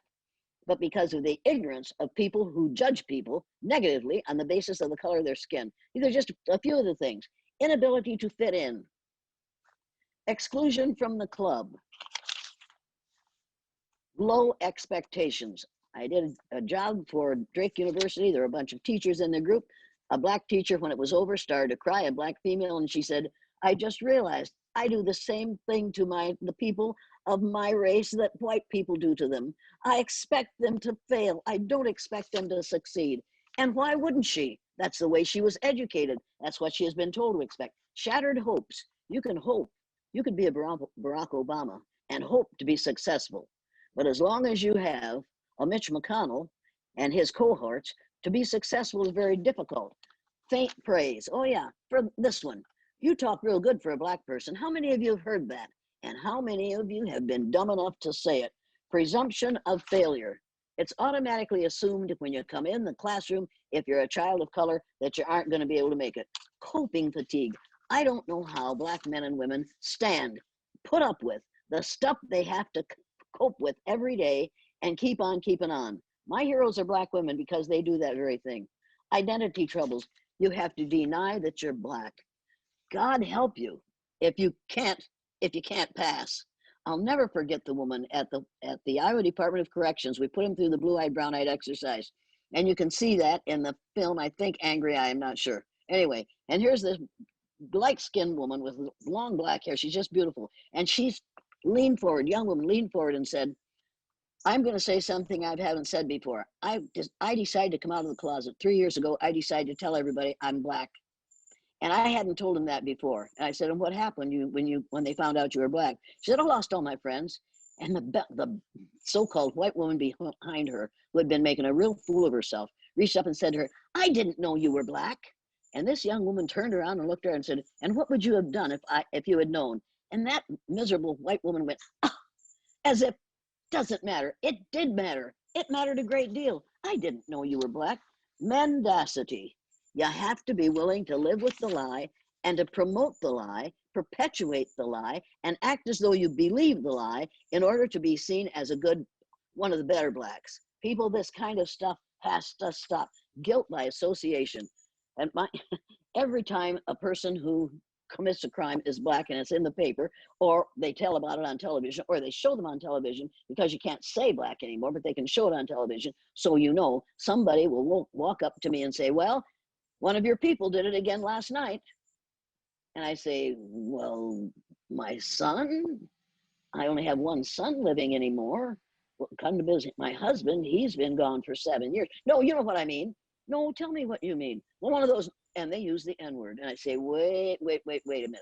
but because of the ignorance of people who judge people negatively on the basis of the color of their skin. These are just a few of the things. Inability to fit in, exclusion from the club, low expectations. I did a job for Drake University. There were a bunch of teachers in the group. A black teacher, when it was over, started to cry, a black female, and she said, I just realized I do the same thing to the people of my race that white people do to them. I expect them to fail. I don't expect them to succeed. And why wouldn't she? That's the way she was educated. That's what she has been told to expect. Shattered hopes. You can hope. You could be a Barack Obama and hope to be successful. But as long as you have a Mitch McConnell and his cohorts, to be successful is very difficult. Faint praise. Oh yeah, for this one. You talk real good for a black person. How many of you have heard that? And how many of you have been dumb enough to say it? Presumption of failure. It's automatically assumed when you come in the classroom, if you're a child of color, that you aren't going to be able to make it. Coping fatigue. I don't know how black men and women put up with the stuff they have to cope with every day and keep on keeping on. My heroes are black women because they do that very thing. Identity troubles. You have to deny that you're black. God help you if you can't pass. I'll never forget the woman at the Iowa Department of Corrections. We put him through the blue-eyed, brown-eyed exercise. And you can see that in the film, I think Angry Eye, I'm not sure. Anyway, and here's this light-skinned woman with long black hair. She's just beautiful. And she's leaned forward, young woman leaned forward and said, I'm going to say something I haven't said before. I decided to come out of the closet 3 years ago. I decided to tell everybody I'm black. And I hadn't told them that before. And I said, and what happened when they found out you were black? She said, I lost all my friends. And the so-called white woman behind her, who had been making a real fool of herself, reached up and said to her, I didn't know you were black. And this young woman turned around and looked at her and said, and what would you have done if you had known? And that miserable white woman went, ah, as if, doesn't matter. It did matter. It mattered a great deal. I didn't know you were black. Mendacity. You have to be willing to live with the lie and to promote the lie, perpetuate the lie, and act as though you believe the lie in order to be seen as one of the better blacks. People, this kind of stuff has to stop. Guilt by association. And every time a person who commits a crime is black and it's in the paper, or they tell about it on television, or they show them on television, because you can't say black anymore, but they can show it on television, so you know, somebody will walk up to me and say, well, one of your people did it again last night. And I say, well, my son? I only have one son living anymore. Well, come to visit my husband. He's been gone for 7 years. No, you know what I mean. No, tell me what you mean. Well, one of those, and they use the N-word. And I say, wait a minute.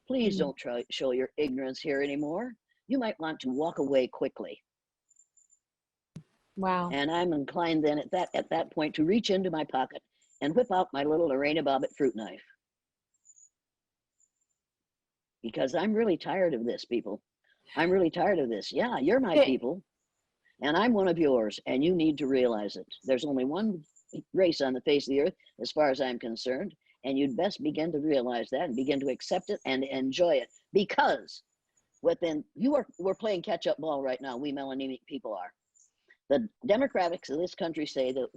Please don't show your ignorance here anymore. You might want to walk away quickly. Wow. And I'm inclined then at that point to reach into my pocket and whip out my little Lorena Bobbitt fruit knife. Because I'm really tired of this, people. I'm really tired of this. Yeah, you're my people, and I'm one of yours, and you need to realize it. There's only one race on the face of the earth, as far as I'm concerned, and you'd best begin to realize that and begin to accept it and enjoy it. Because we're playing catch-up ball right now, we melanemic people are. The Democrats of this country say that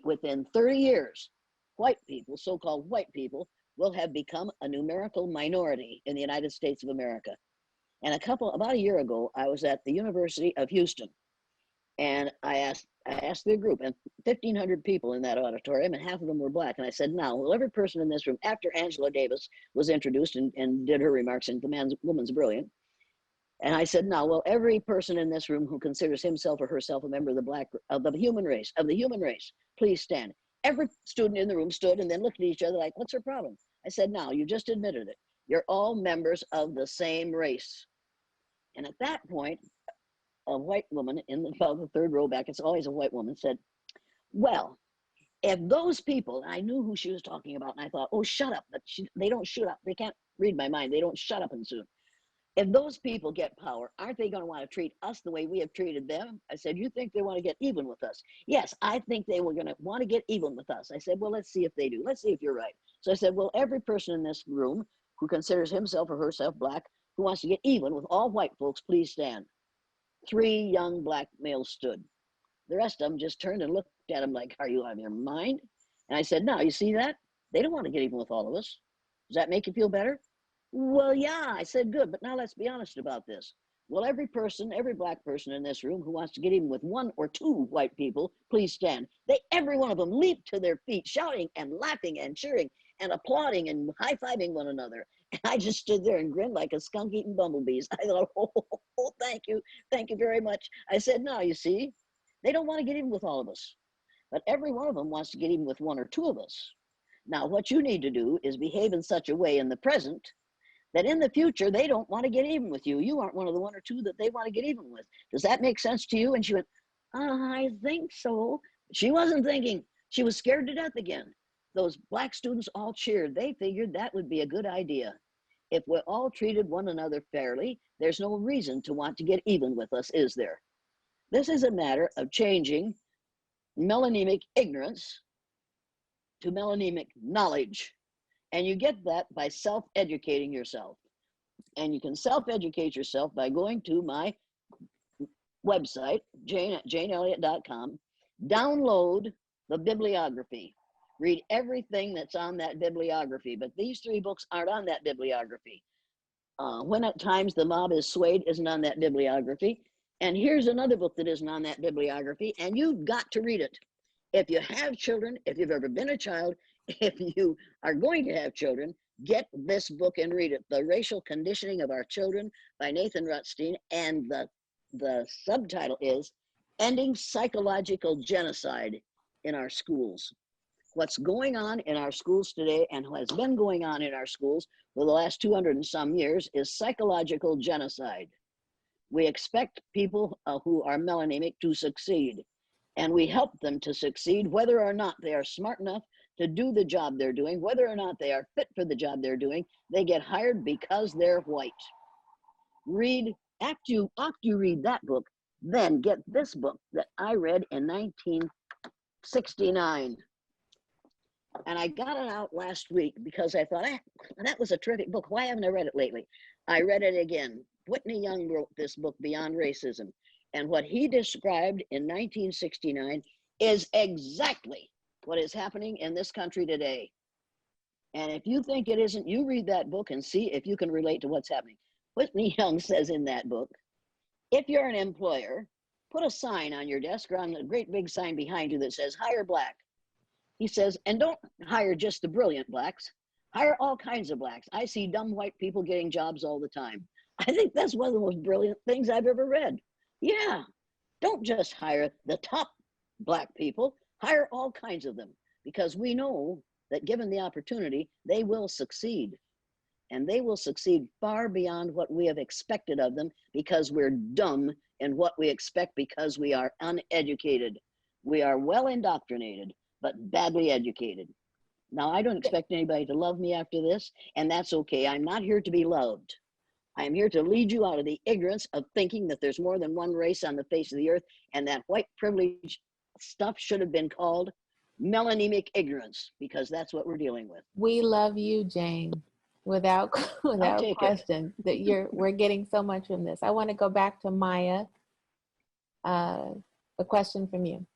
within 30 years, white people, so-called white people, will have become a numerical minority in the United States of America. And about a year ago, I was at the University of Houston. And I asked the group, and 1,500 people in that auditorium, and half of them were Black. And I said, now, will every person in this room, after Angela Davis was introduced and did her remarks, and woman's brilliant, and I said, now, will every person in this room who considers himself or herself a member of the human race, please stand. Every student in the room stood and then looked at each other like, what's her problem? I said, now, you just admitted it. You're all members of the same race. And at that point, a white woman in the third row back, it's always a white woman, said, well, if those people, and I knew who she was talking about, and I thought, oh, shut up, but they don't shut up. They can't read my mind. They don't shut up and soon. If those people get power, aren't they going to want to treat us the way we have treated them? I said, you think they want to get even with us? Yes, I think they were going to want to get even with us. I said, well, let's see if they do. Let's see if you're right. So I said, well, every person in this room who considers himself or herself Black, who wants to get even with all white folks, please stand. 3 young Black males stood. The rest of them just turned and looked at him like, are you out of your mind? And I said, no, you see that? They don't want to get even with all of us. Does that make you feel better? Well, yeah, I said, good, but now let's be honest about this. Well, every Black person in this room who wants to get even with 1 or 2 white people, please stand. Every one of them leaped to their feet, shouting and laughing and cheering and applauding and high-fiving one another. And I just stood there and grinned like a skunk eating bumblebees. I thought, oh, thank you very much. I said, no, you see, they don't want to get even with all of us, but every one of them wants to get even with 1 or 2 of us. Now, what you need to do is behave in such a way in the present that in the future, they don't want to get even with you. You aren't one of the 1 or 2 that they want to get even with. Does that make sense to you? And she went, I think so. She wasn't thinking. She was scared to death again. Those Black students all cheered. They figured that would be a good idea. If we all treated one another fairly, there's no reason to want to get even with us, is there? This is a matter of changing melanemic ignorance to melanemic knowledge. And you get that by self-educating yourself. And you can self-educate yourself by going to my website, janeelliott.com, download the bibliography, read everything that's on that bibliography. But these 3 books aren't on that bibliography. When at Times the Mob is Swayed isn't on that bibliography. And here's another book that isn't on that bibliography, and you've got to read it. If you have children, if you've ever been a child, if you are going to have children, get this book and read it. The Racial Conditioning of Our Children by Nathan Ruttstein. And the subtitle is Ending Psychological Genocide in Our Schools. What's going on in our schools today and what has been going on in our schools for the last 200 and some years is psychological genocide. We expect people who are melanemic to succeed, and we help them to succeed whether or not they are smart enough to do the job they're doing, whether or not they are fit for the job they're doing. They get hired because they're white. After you read that book, then get this book that I read in 1969. And I got it out last week because I thought, that was a terrific book. Why haven't I read it lately? I read it again. Whitney Young wrote this book, Beyond Racism. And what he described in 1969 is exactly what is happening in this country today. And if you think it isn't, you read that book and see if you can relate to what's happening. Whitney Young says in that book, if you're an employer, put a sign on your desk or on a great big sign behind you that says, hire Black. He says, and don't hire just the brilliant Blacks, hire all kinds of Blacks. I see dumb white people getting jobs all the time. I think that's one of the most brilliant things I've ever read. Yeah, don't just hire the top Black people, hire all kinds of them, because we know that given the opportunity, they will succeed. And they will succeed far beyond what we have expected of them because we're dumb in what we expect because we are uneducated. We are well indoctrinated, but badly educated. Now, I don't expect anybody to love me after this, and that's okay. I'm not here to be loved. I am here to lead you out of the ignorance of thinking that there's more than one race on the face of the earth, and that white privilege stuff should have been called melanemic ignorance, because that's what we're dealing with. We love you, Jane, without question. We're getting so much from this. I want to go back to Maya. A question from you.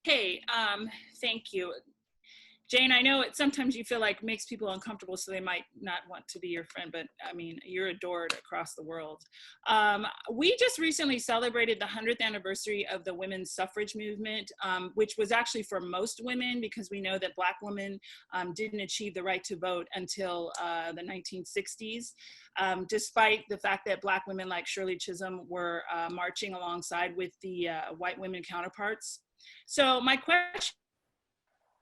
Hey, thank you. Jane, I know it sometimes you feel like makes people uncomfortable, so they might not want to be your friend, but I mean, you're adored across the world. We just recently celebrated the 100th anniversary of the women's suffrage movement, which was actually for most women, because we know that Black women didn't achieve the right to vote until the 1960s, despite the fact that Black women like Shirley Chisholm were marching alongside with the white women counterparts. So my question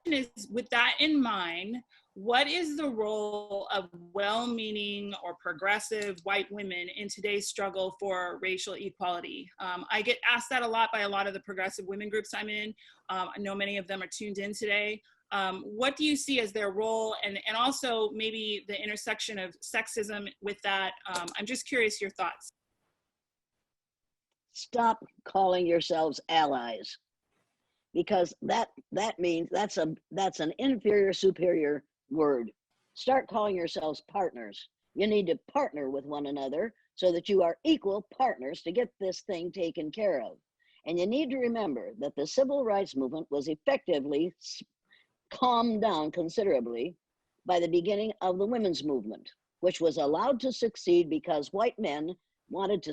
is, with that in mind, what is the role of well-meaning or progressive white women in today's struggle for racial equality? I get asked that a lot by a lot of the progressive women groups I'm in. I know many of them are tuned in today. What do you see as their role, and also maybe the intersection of sexism with that? I'm just curious your thoughts. Stop calling yourselves allies, because that means that's an inferior superior word. Start calling yourselves partners. You need to partner with one another so that you are equal partners to get this thing taken care of. And you need to remember that the civil rights movement was effectively calmed down considerably by the beginning of the women's movement, which was allowed to succeed because white men wanted to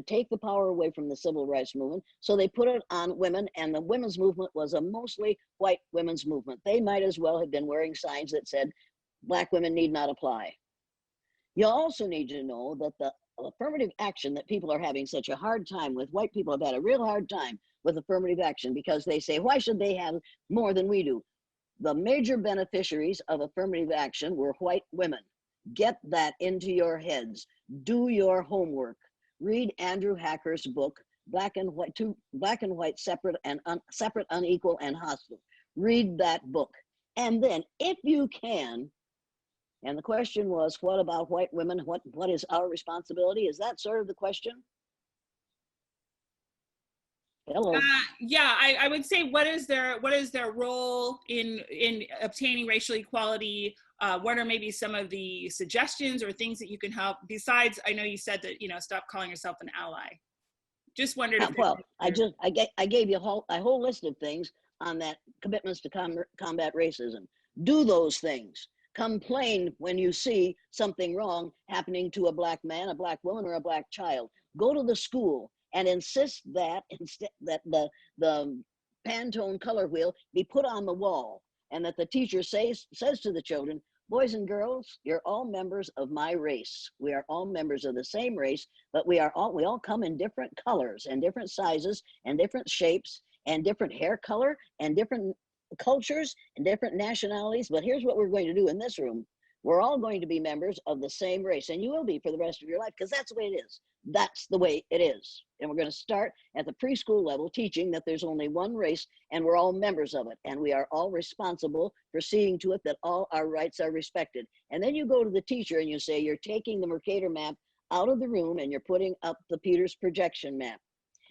take the power away from the civil rights movement, so they put it on women, and the women's movement was a mostly white women's movement. They might as well have been wearing signs that said, Black women need not apply. You also need to know that the affirmative action that people are having such a hard time with, white people have had a real hard time with affirmative action, because they say, why should they have more than we do? The major beneficiaries of affirmative action were white women. Get that into your heads. Do your homework. Read Andrew Hacker's book, Black and White, Separate, Unequal, and Hostile. Read that book. And then, if you can, and the question was, what about white women? What is our responsibility? Is that sort of the question? Hello. Yeah, I would say, what is their role in obtaining racial equality? What are maybe some of the suggestions or things that you can help? Besides, I know you said that, stop calling yourself an ally. Just wondered. Well, I gave you a whole list of things on that, commitments to combat racism. Do those things. Complain when you see something wrong happening to a Black man, a Black woman, or a Black child. Go to the school and insist that the Pantone color wheel be put on the wall, and that the teacher says to the children, boys and girls, you're all members of my race. We are all members of the same race, but we all come in different colors and different sizes and different shapes and different hair color and different cultures and different nationalities. But here's what we're going to do in this room. We're all going to be members of the same race, and you will be for the rest of your life, because that's the way it is. That's the way it is. And we're going to start at the preschool level, teaching that there's only one race and we're all members of it. And we are all responsible for seeing to it that all our rights are respected. And then you go to the teacher and you say, you're taking the Mercator map out of the room and you're putting up the Peters projection map.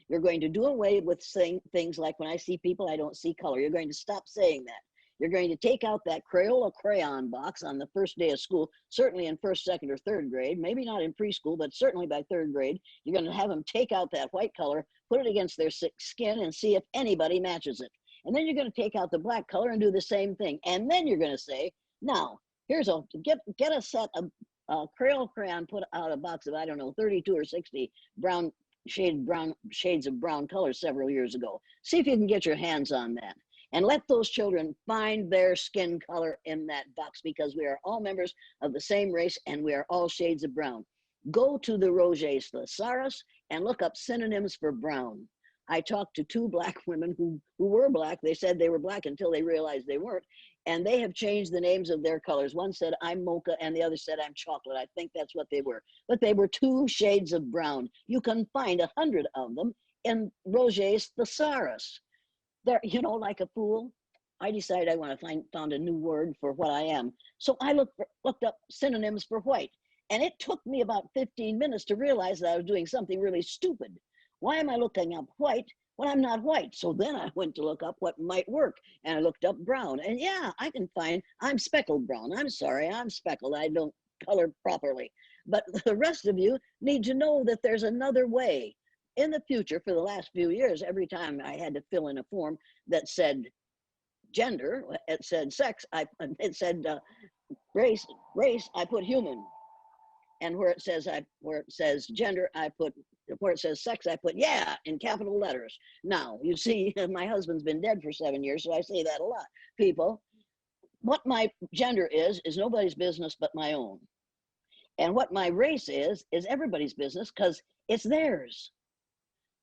You're going to do away with saying things like, when I see people, I don't see color. You're going to stop saying that. You're going to take out that Crayola crayon box on the first day of school, certainly in first, second, or third grade, maybe not in preschool, but certainly by third grade. You're going to have them take out that white color, put it against their skin, and see if anybody matches it. And then you're going to take out the black color and do the same thing. And then you're going to say, now, here's get a set of Crayola crayon, put out a box of, I don't know, 32 or 60 shades of brown color several years ago. See if you can get your hands on that. And let those children find their skin color in that box, because we are all members of the same race and we are all shades of brown. Go to the Roget's Thesaurus and look up synonyms for brown. I talked to two Black women who were Black. They said they were Black until they realized they weren't. And they have changed the names of their colors. One said, I'm mocha, and the other said, I'm chocolate. I think that's what they were. But they were two shades of brown. You can find 100 of them in Roget's Thesaurus. There, like a fool, I decided I want to found a new word for what I am. So I looked up synonyms for white, and it took me about 15 minutes to realize that I was doing something really stupid. Why am I looking up white when I'm not white? So then I went to look up what might work, and I looked up brown, and yeah, I can find, I'm speckled brown. I'm sorry, I'm speckled. I don't color properly. But the rest of you need to know that there's another way. In the future, for the last few years, every time I had to fill in a form that said gender, it said sex, it said race, I put human. And where it says gender, where it says sex, I put yeah in capital letters. Now, you see, my husband's been dead for 7 years, so I say that a lot. People, what my gender is nobody's business but my own. And what my race is everybody's business because it's theirs.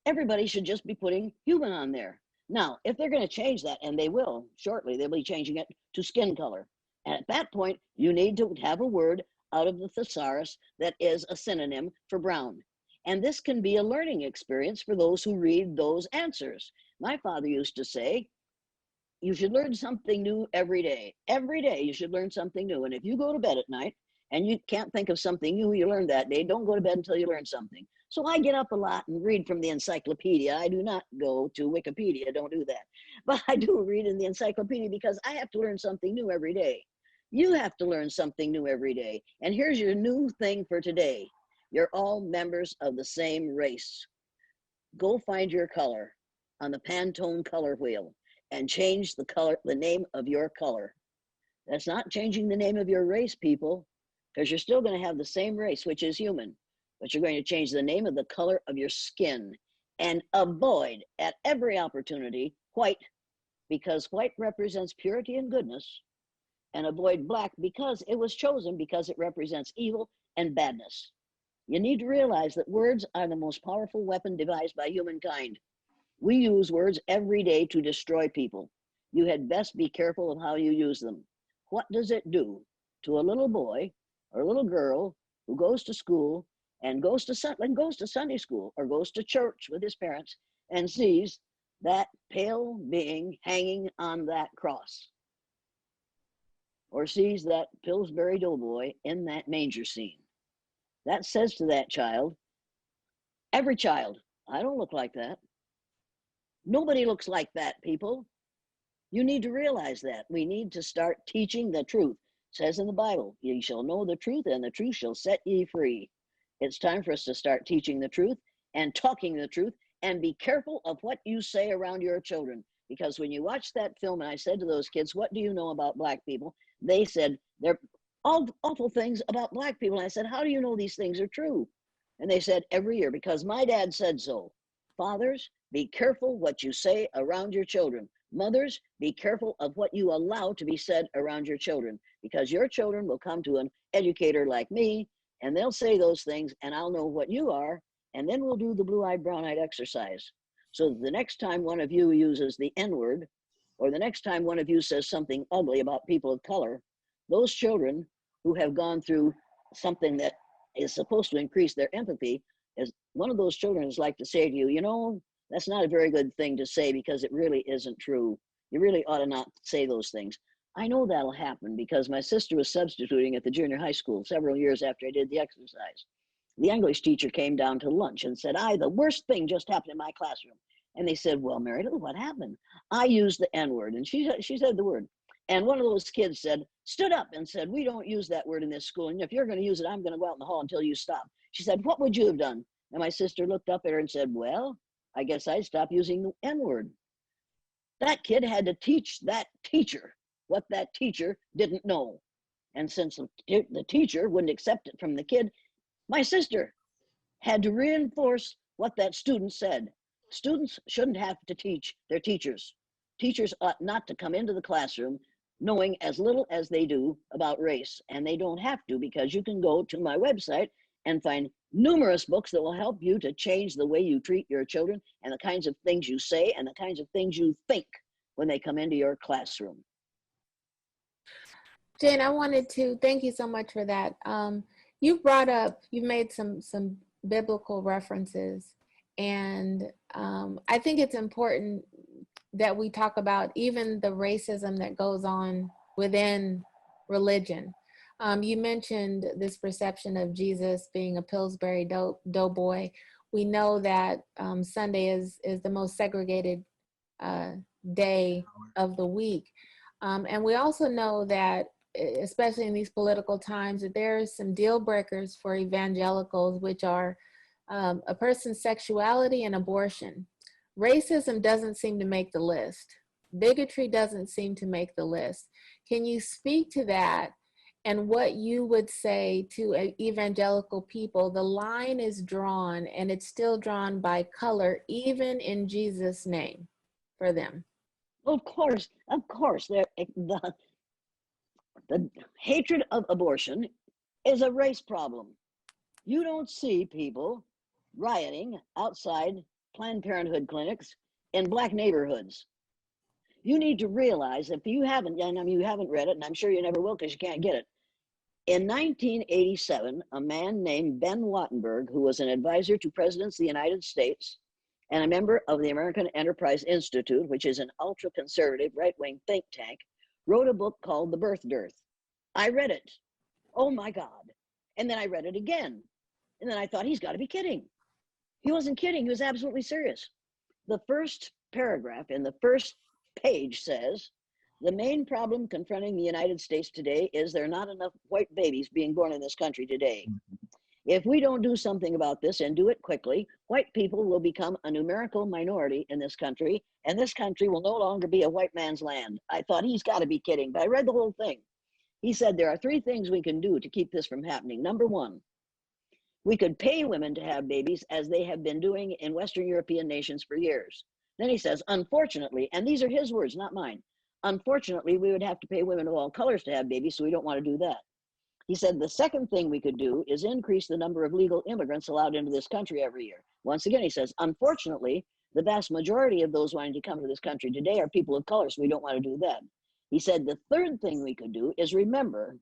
Everybody should just be putting human on there. Now, if they're going to change that, and they will shortly, they'll be changing it to skin color. And at that point, you need to have a word out of the thesaurus that is a synonym for brown. And this can be a learning experience for those who read those answers. My father used to say, you should learn something new every day. Every day you should learn something new. And if you go to bed at night and you can't think of something new you learned that day, don't go to bed until you learn something. So I get up a lot and read from the encyclopedia. I do not go to Wikipedia, don't do that. But I do read in the encyclopedia because I have to learn something new every day. You have to learn something new every day. And here's your new thing for today. You're all members of the same race. Go find your color on the Pantone color wheel and change the color, the name of your color. That's not changing the name of your race, people, because you're still going to have the same race, which is human, but you're going to change the name of the color of your skin and avoid at every opportunity white, because white represents purity and goodness, and avoid black because it was chosen because it represents evil and badness. You need to realize that words are the most powerful weapon devised by humankind. We use words every day to destroy people. You had best be careful of how you use them. What does it do to a little boy or a little girl who goes to school and goes to Sunday school or goes to church with his parents and sees that pale being hanging on that cross, or sees that Pillsbury Doughboy in that manger scene? That says to that child, every child, I don't look like that. Nobody looks like that, people. You need to realize that. We need to start teaching the truth. It says in the Bible, ye shall know the truth, and the truth shall set ye free. It's time for us to start teaching the truth and talking the truth, and be careful of what you say around your children. Because when you watch that film, and I said to those kids, what do you know about black people? They said, they're awful things about black people. And I said, how do you know these things are true? And they said, every year, because my dad said so. Fathers, be careful what you say around your children. Mothers, be careful of what you allow to be said around your children, because your children will come to an educator like me, and they'll say those things, and I'll know what you are, and then we'll do the blue-eyed, brown-eyed exercise. So the next time one of you uses the N-word, or the next time one of you says something ugly about people of color, those children who have gone through something that is supposed to increase their empathy, is one of those children is like to say to you, you know, that's not a very good thing to say because it really isn't true. You really ought to not say those things. I know that'll happen because my sister was substituting at the junior high school several years after I did the exercise. The English teacher came down to lunch and said, the worst thing just happened in my classroom. And they said, well, Meredith, what happened? I used the N-word. And she said the word. And one of those kids stood up and said, we don't use that word in this school. And if you're going to use it, I'm going to go out in the hall until you stop. She said, what would you have done? And my sister looked up at her and said, well, I guess I'd stop using the N-word. That kid had to teach that teacher what that teacher didn't know. And since the teacher wouldn't accept it from the kid, my sister had to reinforce what that student said. Students shouldn't have to teach their teachers. Teachers ought not to come into the classroom knowing as little as they do about race. And they don't have to, because you can go to my website and find numerous books that will help you to change the way you treat your children and the kinds of things you say and the kinds of things you think when they come into your classroom. Jane, I wanted to thank you so much for that. You made some biblical references, and I think it's important that we talk about even the racism that goes on within religion. You mentioned this perception of Jesus being a Pillsbury Doughboy. We know that Sunday is the most segregated day of the week. And we also know that, especially in these political times, that there are some deal breakers for evangelicals, which are a person's sexuality and abortion. Racism doesn't seem to make the list. Bigotry doesn't seem to make the list. Can you speak to that and what you would say to evangelical people? The line is drawn, and it's still drawn by color, even in Jesus' name for them. Of course, the hatred of abortion is a race problem. You don't see people rioting outside Planned Parenthood clinics in Black neighborhoods. You need to realize, if you haven't, and I mean, you haven't read it, and I'm sure you never will because you can't get it. In 1987, a man named Ben Wattenberg, who was an advisor to presidents of the United States and a member of the American Enterprise Institute, which is an ultra-conservative right-wing think tank, wrote a book called The Birth Dearth. I read it. Oh my God. And then I read it again. And then I thought, he's got to be kidding. He wasn't kidding. He was absolutely serious. The first paragraph in the first page says, the main problem confronting the United States today is there are not enough white babies being born in this country today. If we don't do something about this and do it quickly, white people will become a numerical minority in this country, and this country will no longer be a white man's land. I thought, he's got to be kidding, but I read the whole thing. He said there are 3 things we can do to keep this from happening. Number 1, we could pay women to have babies, as they have been doing in Western European nations for years. Then he says, unfortunately, and these are his words, not mine, unfortunately, we would have to pay women of all colors to have babies, so we don't want to do that. He said the second thing we could do is increase the number of legal immigrants allowed into this country every year. Once again, he says, unfortunately, the vast majority of those wanting to come to this country today are people of color, so we don't want to do that. He said the third thing we could do is remember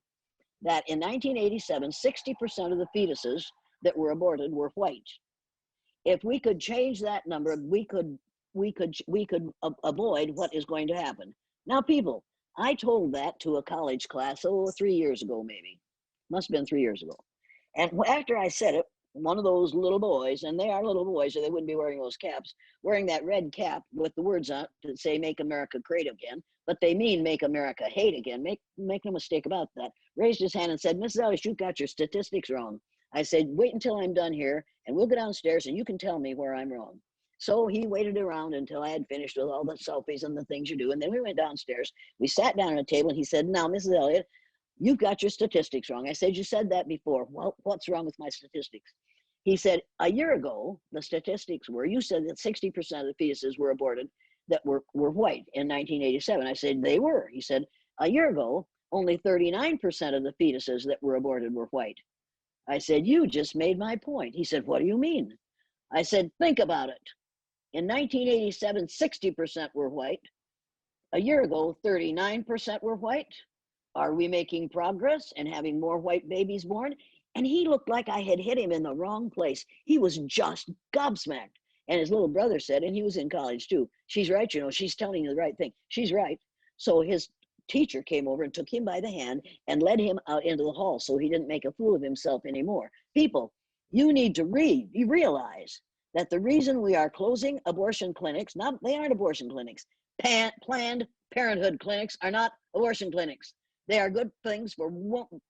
that in 1987, 60% of the fetuses that were aborted were white. If we could change that number, we could avoid what is going to happen. Now, people, I told that to a college class, 3 years ago, maybe. Must have been 3 years ago. And after I said it, one of those little boys, and they are little boys, or they wouldn't be wearing those caps, wearing that red cap with the words on it that say, make America great again, but they mean make America hate again. Make no mistake about that. Raised his hand and said, Mrs. Ellis, you got your statistics wrong. I said, wait until I'm done here, and we'll go downstairs, and you can tell me where I'm wrong. So he waited around until I had finished with all the selfies and the things you do. And then we went downstairs. We sat down at a table, and he said, now, Mrs. Elliott, you've got your statistics wrong. I said, you said that before. Well, what's wrong with my statistics? He said, a year ago, the statistics were, you said that 60% of the fetuses were aborted that were white in 1987. I said, they were. He said, a year ago, only 39% of the fetuses that were aborted were white. I said, you just made my point. He said, what do you mean? I said, think about it. In 1987, 60% were white. A year ago, 39% were white. Are we making progress and having more white babies born? And he looked like I had hit him in the wrong place. He was just gobsmacked. And his little brother said, and he was in college too, she's right, you know, she's telling you the right thing. She's right. So his teacher came over and took him by the hand and led him out into the hall so he didn't make a fool of himself anymore. People, you need to realize that the reason we are closing abortion clinics, they aren't abortion clinics. Planned Parenthood clinics are not abortion clinics. They are good things for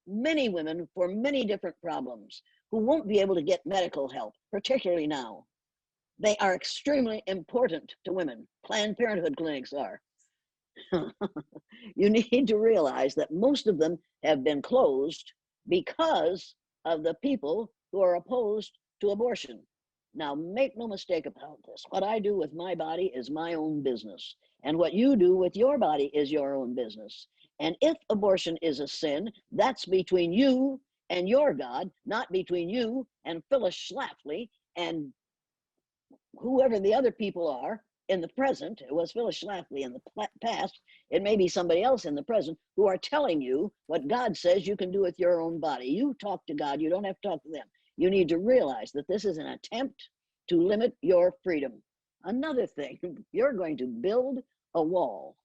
many women for many different problems who won't be able to get medical help, particularly now. They are extremely important to women. Planned Parenthood clinics are. You need to realize that most of them have been closed because of the people who are opposed to abortion. Now, make no mistake about this. What I do with my body is my own business. And what you do with your body is your own business. And if abortion is a sin, that's between you and your God, not between you and Phyllis Schlafly and whoever the other people are in the present. It was Phyllis Schlafly in the past. It may be somebody else in the present who are telling you what God says you can do with your own body. You talk to God. You don't have to talk to them. You need to realize that this is an attempt to limit your freedom. Another thing, you're going to build a wall.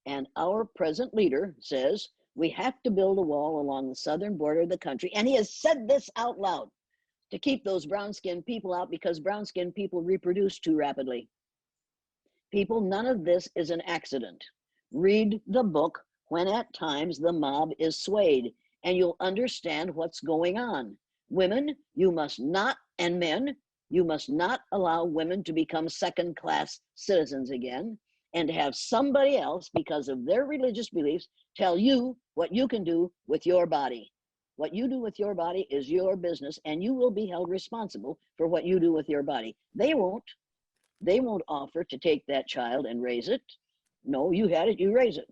And our present leader says we have to build a wall along the southern border of the country. And he has said this out loud to keep those brown-skinned people out because brown-skinned people reproduce too rapidly. People, none of this is an accident. Read the book When at Times the Mob is Swayed, and you'll understand what's going on. Women, you must not, and men, you must not allow women to become second-class citizens again. and to have somebody else, because of their religious beliefs, tell you what you can do with your body. What you do with your body is your business, and you will be held responsible for what you do with your body. They won't offer to take that child and raise it. No, you had it, you raise it.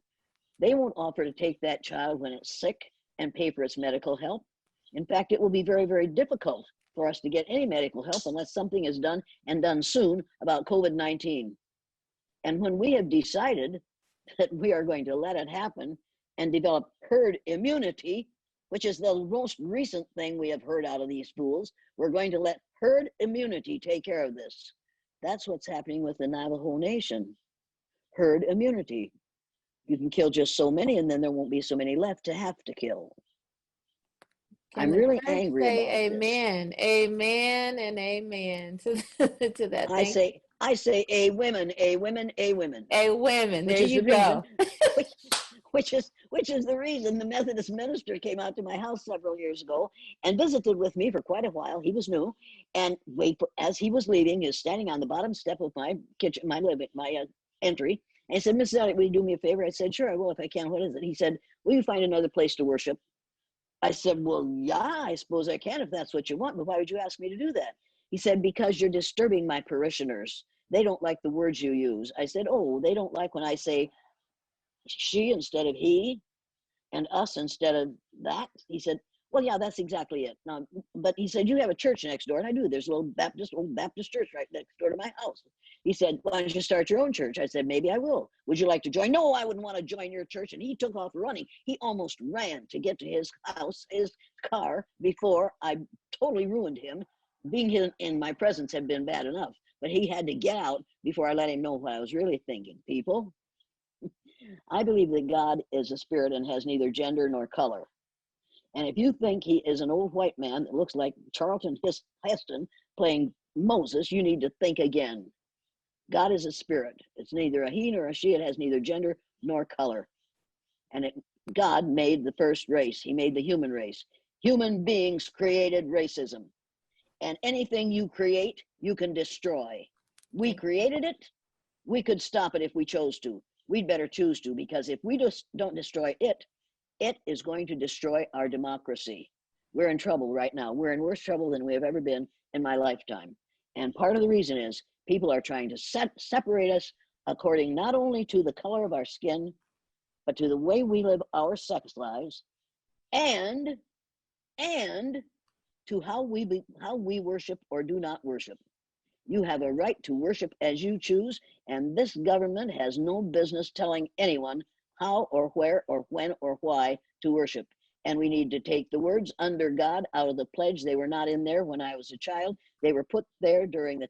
They won't offer to take that child when it's sick and pay for its medical help. In fact, it will be very, very difficult for us to get any medical help unless something is done, and done soon, about COVID-19. And when we have decided that we are going to let it happen and develop herd immunity, which is the most recent thing we have heard out of these fools, we're going to let herd immunity take care of this. That's what's happening with the Navajo Nation. Herd immunity. You can kill just so many, and then there won't be so many left to have to kill. I'm really angry about amen, this. amen, and amen to that. I say a women, a women, a women. A women, there you go. Which is the reason the Methodist minister came out to my house several years ago and visited with me for quite a while. He was new, and as he was leaving, he was standing on the bottom step of my kitchen, my entry, and he said, "Mrs. Elliott, will you do me a favor?" I said, "Sure, I will if I can." "What is it?" He said, "Will you find another place to worship?" I said, "Well, yeah, I suppose I can if that's what you want, but why would you ask me to do that?" He said, "Because you're disturbing my parishioners. They don't like the words you use." I said, "Oh, they don't like when I say she instead of he, and us instead of that?" He said, "Well, yeah, that's exactly it." Now, but he said, "You have a church next door," and I do. There's a little old Baptist church right next door to my house. He said, "Why don't you start your own church?" I said, "Maybe I will. Would you like to join?" "No, I wouldn't want to join your church." And he took off running. He almost ran to get to his house, his car, before I totally ruined him. Being in my presence had been bad enough, but he had to get out before I let him know what I was really thinking. People, I believe that God is a spirit and has neither gender nor color. And if you think he is an old white man that looks like Charlton Heston playing Moses, you need to think again. God is a spirit. It's neither a he nor a she. It has neither gender nor color. And God made the first race. He made the human race. Human beings created racism. And anything you create, you can destroy. We created it. We could stop it if we chose to. We'd better choose to, because if we just don't destroy it, it is going to destroy our democracy. We're in trouble right now. We're in worse trouble than we have ever been in my lifetime. And part of the reason is people are trying to separate us according not only to the color of our skin, but to the way we live our sex lives, and to how we worship or do not worship. You have a right to worship as you choose, and this government has no business telling anyone how or where or when or why to worship. And we need to take the words "under God" out of the pledge. They were not in there when I was a child. They were put there during the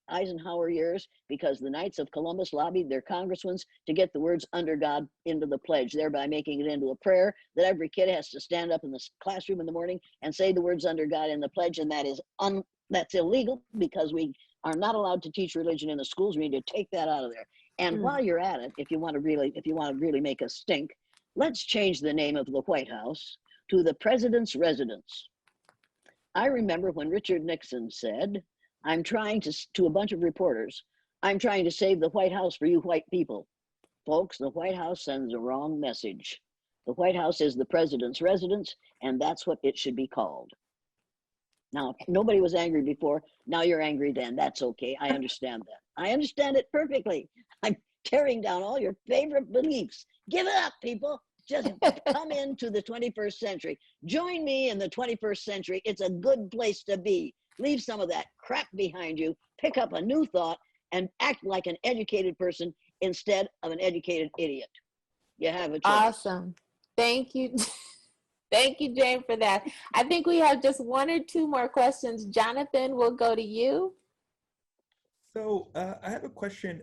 Eisenhower years because the Knights of Columbus lobbied their congressmen to get the words "under God" into the pledge, thereby making it into a prayer that every kid has to stand up in the classroom in the morning and say the words "under God" in the pledge. And that is that's illegal, because we are not allowed to teach religion in the schools. We need to take that out of there. And while you're at it, if you want to really make us stink, let's change the name of the White House to the President's Residence. I remember when Richard Nixon said, "I'm trying to a bunch of reporters, I'm trying to save the White House for you white people." Folks, the White House sends a wrong message. The White House is the President's residence, and that's what it should be called. Now, if nobody was angry before, now you're angry then. That's okay. I understand that. I understand it perfectly. I'm tearing down all your favorite beliefs. Give it up, people. Just come into the 21st century. Join me in the 21st century. It's a good place to be. Leave some of that crap behind you. Pick up a new thought and act like an educated person instead of an educated idiot. You have a choice. Awesome. Thank you. Thank you, Jane, for that. I think we have just one or two more questions. Jonathan, we'll go to you. So I have a question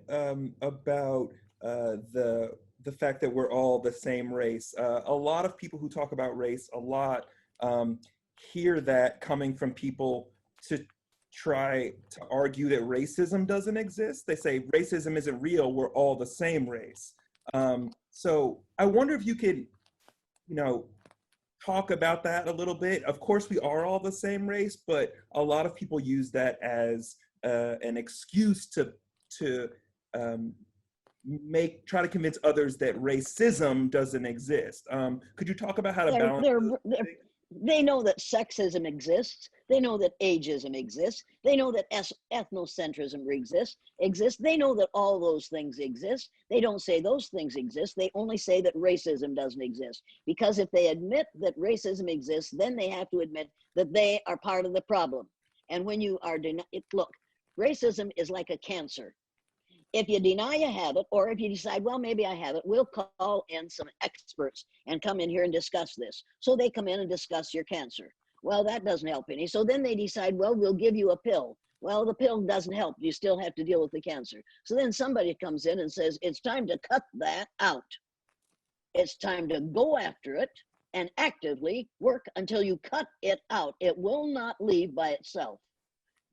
about the fact that we're all the same race. A lot of people who talk about race a lot hear that coming from people to try to argue that racism doesn't exist. They say racism isn't real, we're all the same race. So I wonder if you could, talk about that a little bit. Of course, we are all the same race, but a lot of people use that as an excuse to try to convince others that racism doesn't exist. Could you talk about how to balance those things? They know that sexism exists. They know that ageism exists. They know that ethnocentrism exists. They know that all those things exist. They don't say those things exist. They only say that racism doesn't exist. Because if they admit that racism exists, then they have to admit that they are part of the problem. And when you are look, racism is like a cancer. If you deny you have it, or if you decide, well, maybe I have it, we'll call in some experts and come in here and discuss this. So they come in and discuss your cancer. Well, that doesn't help any. So then they decide, well, we'll give you a pill. Well, the pill doesn't help. You still have to deal with the cancer. So then somebody comes in and says, it's time to cut that out. It's time to go after it and actively work until you cut it out. It will not leave by itself.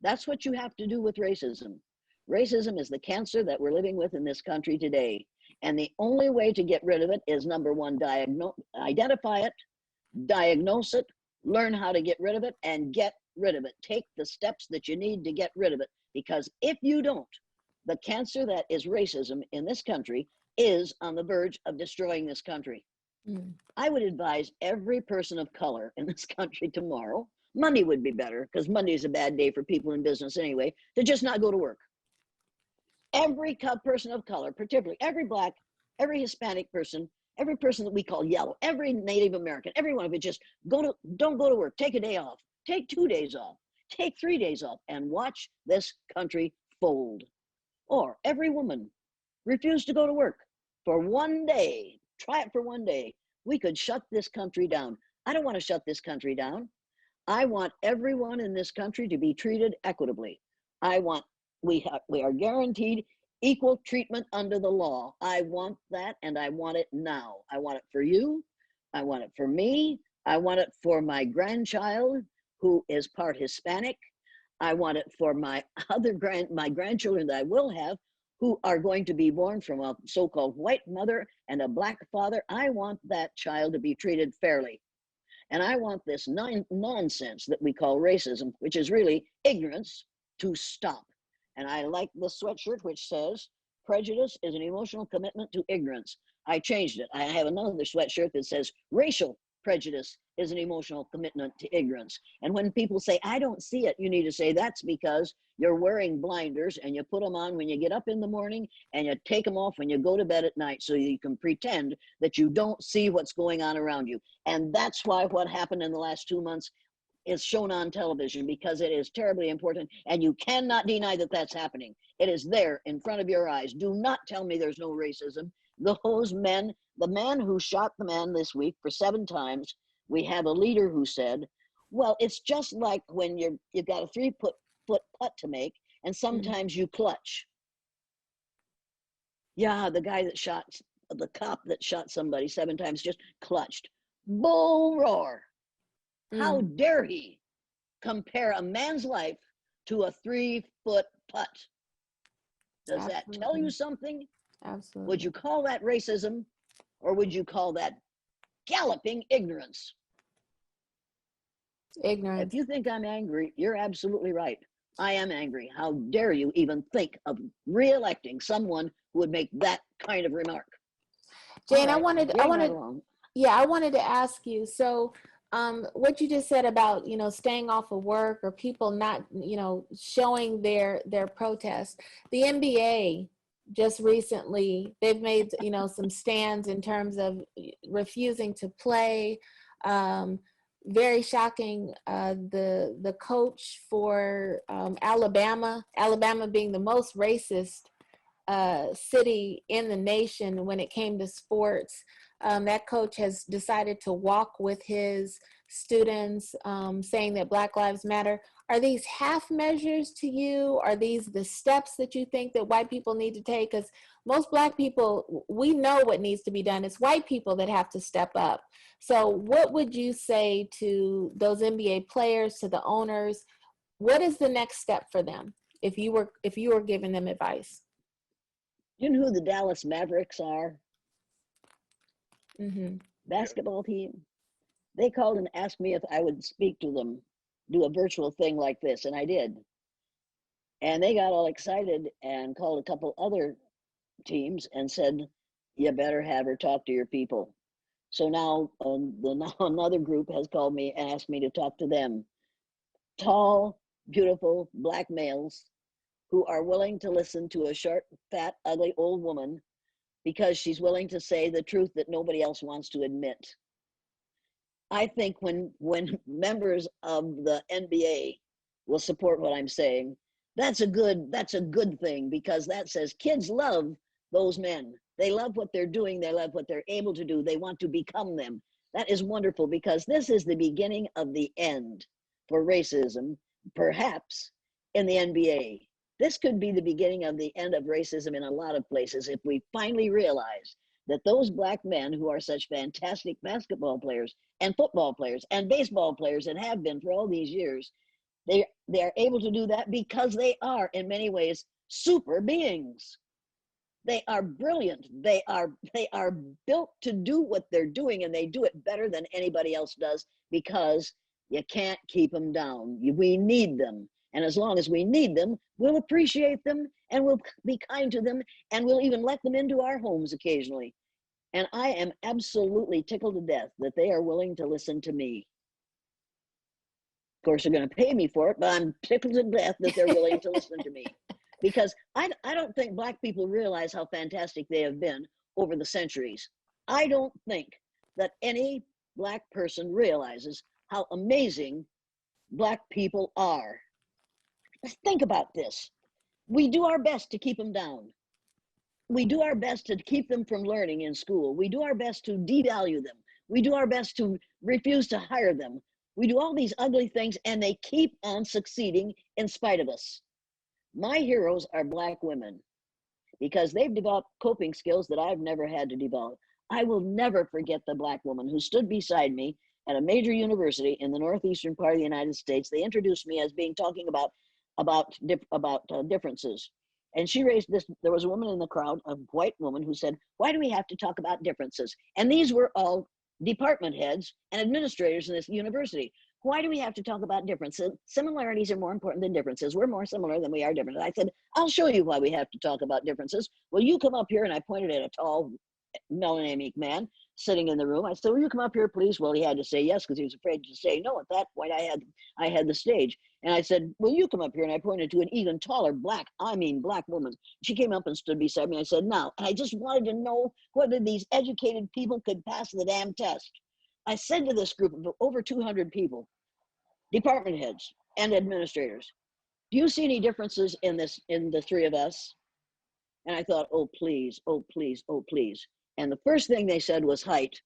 That's what you have to do with racism. Racism is the cancer that we're living with in this country today. And the only way to get rid of it is, number one, identify it, diagnose it, learn how to get rid of it, and get rid of it. Take the steps that you need to get rid of it. Because if you don't, the cancer that is racism in this country is on the verge of destroying this country. I would advise every person of color in this country tomorrow, Monday would be better, because Monday is a bad day for people in business anyway, to just not go to work. Every person of color, particularly every Black, every Hispanic person, every person that we call yellow, every Native American, every one of it, just don't go to work. Take a day off. Take 2 days off. Take 3 days off and watch this country fold. Or every woman refuse to go to work for 1 day. Try it for 1 day. We could shut this country down. I don't want to shut this country down. I want everyone in this country to be treated equitably. We are guaranteed equal treatment under the law. I want that, and I want it now. I want it for you. I want it for me. I want it for my grandchild who is part Hispanic. I want it for my my grandchildren that I will have, who are going to be born from a so-called white mother and a Black father. I want that child to be treated fairly. And I want this nonsense that we call racism, which is really ignorance, to stop. And I like the sweatshirt which says, prejudice is an emotional commitment to ignorance. I changed it. I have another sweatshirt that says, racial prejudice is an emotional commitment to ignorance. And when people say, I don't see it, you need to say, that's because you're wearing blinders and you put them on when you get up in the morning and you take them off when you go to bed at night so you can pretend that you don't see what's going on around you. And that's why what happened in the last 2 months is shown on television, because it is terribly important, and you cannot deny that that's happening. It is there in front of your eyes. Do not tell me there's no racism. Those men, the man who shot the man this week for 7 times, we have a leader who said, well, it's just like when you've got a 3-foot putt to make, and sometimes you clutch. Yeah, the cop that shot somebody 7 times just clutched. Bull roar. How dare he compare a man's life to a 3-foot putt? Does that tell you something? Absolutely. Would you call that racism, or would you call that galloping ignorance? Ignorance. If you think I'm angry, you're absolutely right. I am angry. How dare you even think of re-electing someone who would make that kind of remark? Jane, Right, I wanted to ask you, so what you just said about, staying off of work, or people not, showing their protest. The NBA just recently, they've made, some stands in terms of refusing to play. Very shocking. The coach for Alabama being the most racist city in the nation when it came to sports. That coach has decided to walk with his students, saying that Black Lives Matter. Are these half measures to you? Are these the steps that you think that white people need to take? Because most Black people, we know what needs to be done. It's white people that have to step up. So what would you say to those NBA players, to the owners? What is the next step for them if you were giving them advice? You know who the Dallas Mavericks are? Mm-hmm. Basketball team. They called and asked me if I would speak to them, do a virtual thing like this, and I did. And they got all excited and called a couple other teams and said, you better have her talk to your people. So now, now another group has called me and asked me to talk to them. Tall, beautiful Black males who are willing to listen to a short, fat, ugly old woman because she's willing to say the truth that nobody else wants to admit. I think when members of the NBA will support what I'm saying, that's a good thing, because that says kids love those men. They love what they're doing. They love what they're able to do. They want to become them. That is wonderful, because this is the beginning of the end for racism, perhaps in the NBA. This could be the beginning of the end of racism in a lot of places if we finally realize that those Black men who are such fantastic basketball players and football players and baseball players and have been for all these years, they are able to do that because they are in many ways super beings. They are brilliant. They are built to do what they're doing, and they do it better than anybody else does, because you can't keep them down. We need them. And as long as we need them, we'll appreciate them, and we'll be kind to them, and we'll even let them into our homes occasionally. And I am absolutely tickled to death that they are willing to listen to me. Of course, they're going to pay me for it, but I'm tickled to death that they're willing to listen to me. Because I don't think Black people realize how fantastic they have been over the centuries. I don't think that any Black person realizes how amazing Black people are. Think about this. We do our best to keep them down. We do our best to keep them from learning in school. We do our best to devalue them. We do our best to refuse to hire them. We do all these ugly things, and they keep on succeeding in spite of us. My heroes are Black women, because they've developed coping skills that I've never had to develop. I will never forget the Black woman who stood beside me at a major university in the northeastern part of the United States. They introduced me as being talking about differences. And she raised this, there was a woman in the crowd, a white woman, who said, why do we have to talk about differences? And these were all department heads and administrators in this university. Why do we have to talk about differences? Similarities are more important than differences. We're more similar than we are different. And I said, I'll show you why we have to talk about differences. Well, you come up here, and I pointed at a tall, melanemic man sitting in the room. I said, will you come up here, please? Well, he had to say yes, because he was afraid to say no. At that point, I had the stage. And I said, will you come up here? And I pointed to an even taller Black woman. She came up and stood beside me. I said, now, and I just wanted to know whether these educated people could pass the damn test. I said to this group of over 200 people, department heads and administrators, do you see any differences in the three of us? And I thought, oh, please, oh, please, oh, please. And the first thing they said was height.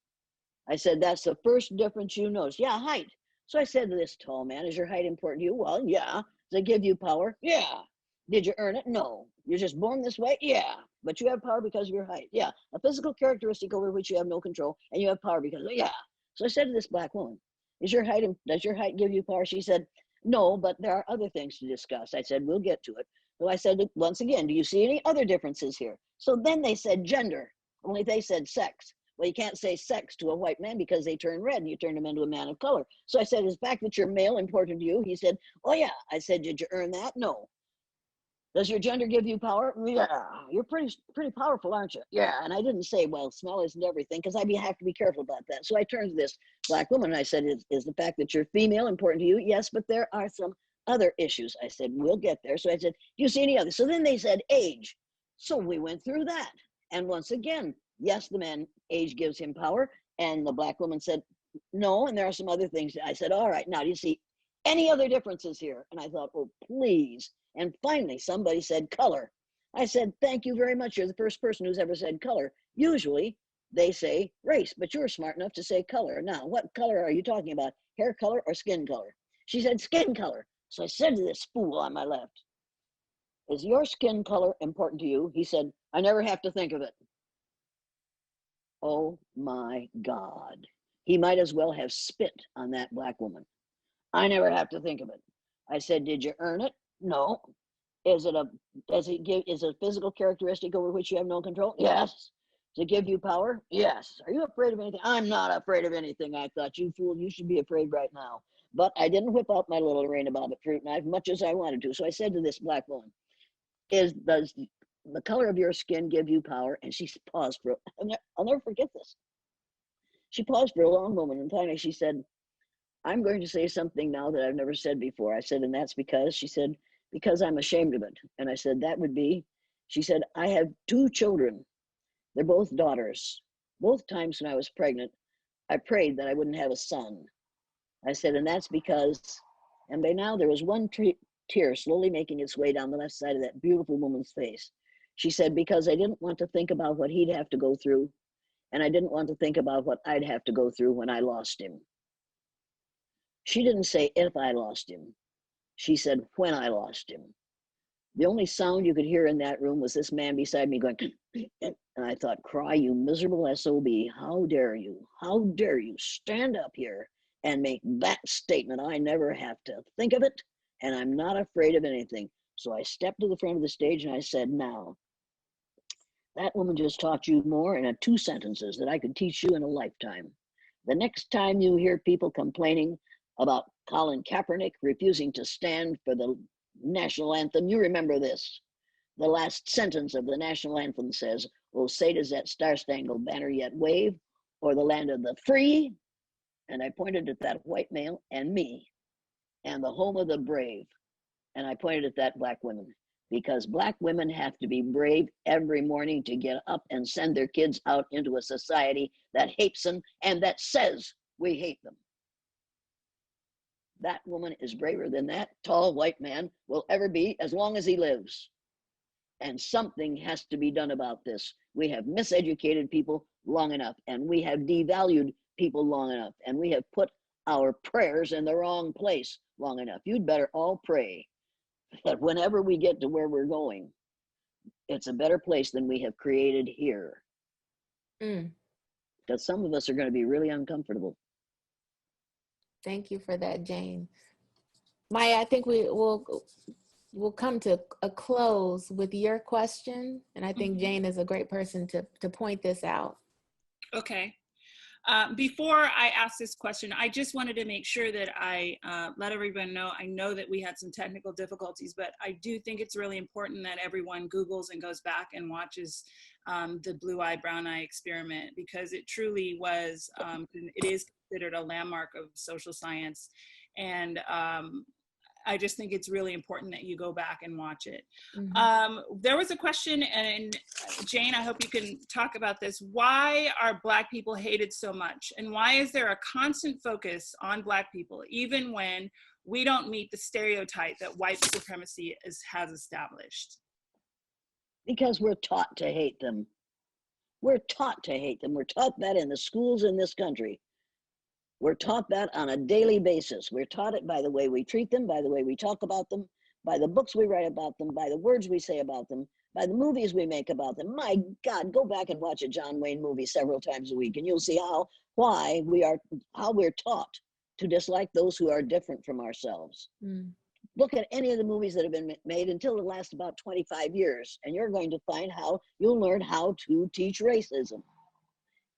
I said, that's the first difference you notice. Yeah, height. So I said to this tall man, is your height important to you? Well, yeah. Does it give you power? Yeah. Did you earn it? No. You're just born this way? Yeah. But you have power because of your height? Yeah. A physical characteristic over which you have no control, and you have power because of it? Yeah. So I said to this Black woman, does your height give you power? She said, no, but there are other things to discuss. I said, we'll get to it. So I said, once again, do you see any other differences here? So then they said gender, only they said sex. Well, you can't say sex to a white man because they turn red and you turn them into a man of color. So I said, is the fact that you're male important to you? He said, oh yeah. I said, did you earn that? No. Does your gender give you power? Yeah. You're pretty powerful, aren't you? Yeah. And I didn't say, well, smell isn't everything, because I have to be careful about that. So I turned to this Black woman and I said, is the fact that you're female important to you? Yes, but there are some other issues. I said, we'll get there. So I said, do you see any others? So then they said age. So we went through that. And once again, yes, the man, age gives him power. And the Black woman said, no, and there are some other things. I said, all right, now do you see any other differences here? And I thought, oh, please. And finally, somebody said color. I said, thank you very much. You're the first person who's ever said color. Usually they say race, but you're smart enough to say color. Now, what color are you talking about? Hair color or skin color? She said skin color. So I said to this fool on my left, is your skin color important to you? He said, I never have to think of it. Oh my God. He might as well have spit on that Black woman. I never have to think of it. I said, did you earn it? No. Is it a physical characteristic over which you have no control? Yes. Does it give you power? Yes. Are you afraid of anything? I'm not afraid of anything. I thought, you fool, you should be afraid right now. But I didn't whip out my little Rain-A-Bobbit fruit knife much as I wanted to. So I said to this Black woman, the color of your skin give you power. And she paused for, I'll never forget this. She paused for a long moment, and finally she said, I'm going to say something now that I've never said before. I said, and that's because, she said, because I'm ashamed of it. And I said, that would be, she said, I have 2 children. They're both daughters. Both times when I was pregnant, I prayed that I wouldn't have a son. I said, and that's because, and by now there was one tear slowly making its way down the left side of that beautiful woman's face. She said, because I didn't want to think about what he'd have to go through, and I didn't want to think about what I'd have to go through when I lost him. She didn't say if I lost him. She said when I lost him. The only sound you could hear in that room was this man beside me going, and I thought, cry, you miserable SOB, how dare you? How dare you stand up here and make that statement? I never have to think of it, and I'm not afraid of anything. So I stepped to the front of the stage and I said, now, that woman just taught you more in 2 sentences that I could teach you in a lifetime. The next time you hear people complaining about Colin Kaepernick refusing to stand for the national anthem, you remember this. The last sentence of the national anthem says, oh, say does that star-spangled banner yet wave, or the land of the free? And I pointed at that white male and me, and the home of the brave. And I pointed at that black woman, because black women have to be brave every morning to get up and send their kids out into a society that hates them and that says we hate them. That woman is braver than that tall white man will ever be as long as he lives. And something has to be done about this. We have miseducated people long enough, and we have devalued people long enough, and we have put our prayers in the wrong place long enough. You'd better all pray that whenever we get to where we're going, it's a better place than we have created here. Because some of us are going to be really uncomfortable. Thank you for that, Jane. Maya, I think we'll come to a close with your question, and I think Jane is a great person to point this out. Okay. Before I ask this question, I just wanted to make sure that I let everyone know. I know that we had some technical difficulties, but I do think it's really important that everyone Googles and goes back and watches the Blue Eye, Brown Eye experiment, because it truly was, it is considered a landmark of social science. And I just think it's really important that you go back and watch it. There was a question, and Jane, I hope you can talk about this. Why are Black people hated so much? And why is there a constant focus on Black people, even when we don't meet the stereotype that white supremacy has established? Because we're taught to hate them. We're taught to hate them. We're taught that in the schools in this country. We're taught that on a daily basis. We're taught it by the way we treat them, by the way we talk about them, by the books we write about them, by the words we say about them, by the movies we make about them. My God, go back and watch a John Wayne movie several times a week, and you'll see how we're taught to dislike those who are different from ourselves. Look at any of the movies that have been made until the last about 25 years, and you're going to find how you'll learn how to teach racism.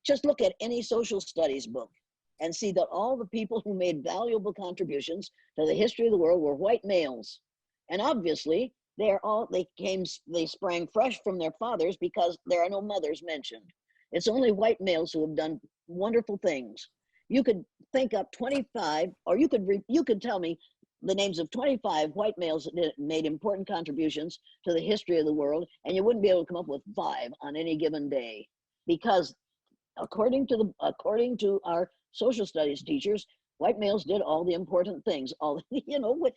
Just look at any social studies book and see that all the people who made valuable contributions to the history of the world were white males. And obviously, they sprang fresh from their fathers because there are no mothers mentioned. It's only white males who have done wonderful things. You could think up 25, or you could tell me the names of 25 white males that made important contributions to the history of the world, and you wouldn't be able to come up with 5 on any given day, because according to our social studies teachers, white males did all the important things. All when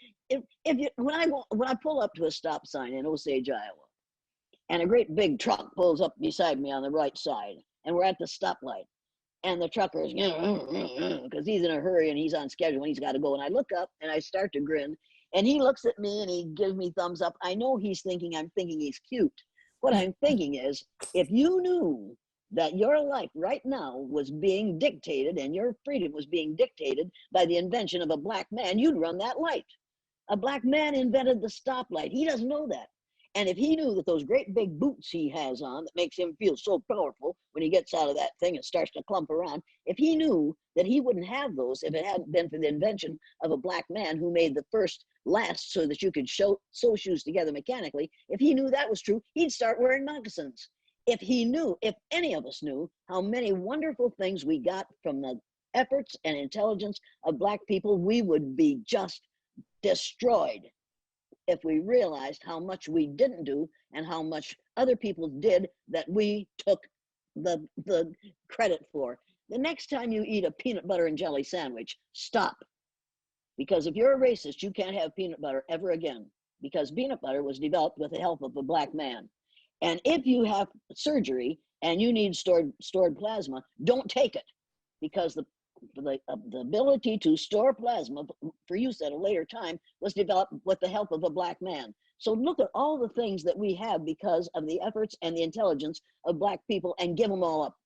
I pull up to a stop sign in Osage, Iowa, and a great big truck pulls up beside me on the right side, and we're at the stoplight, and the trucker is, because he's in a hurry and he's on schedule and he's got to go, and I look up and I start to grin, and he looks at me and he gives me thumbs up. I know he's thinking I'm thinking he's cute. What I'm thinking is, if you knew that your life right now was being dictated and your freedom was being dictated by the invention of a black man, you'd run that light. A black man invented the stoplight. He doesn't know that. And if he knew that those great big boots he has on that makes him feel so powerful when he gets out of that thing and starts to clump around. If he knew that he wouldn't have those if it hadn't been for the invention of a black man who made the first last so that you could sew shoes together mechanically, if he knew that was true, he'd start wearing moccasins. If he knew, if any of us knew how many wonderful things we got from the efforts and intelligence of black people, we would be just destroyed if we realized how much we didn't do and how much other people did that we took the credit for. The next time you eat a peanut butter and jelly sandwich, stop. Because if you're a racist, you can't have peanut butter ever again, because peanut butter was developed with the help of a black man. And if you have surgery and you need stored plasma, don't take it, because the ability to store plasma for use at a later time was developed with the help of a black man. So look at all the things that we have because of the efforts and the intelligence of black people, and give them all up.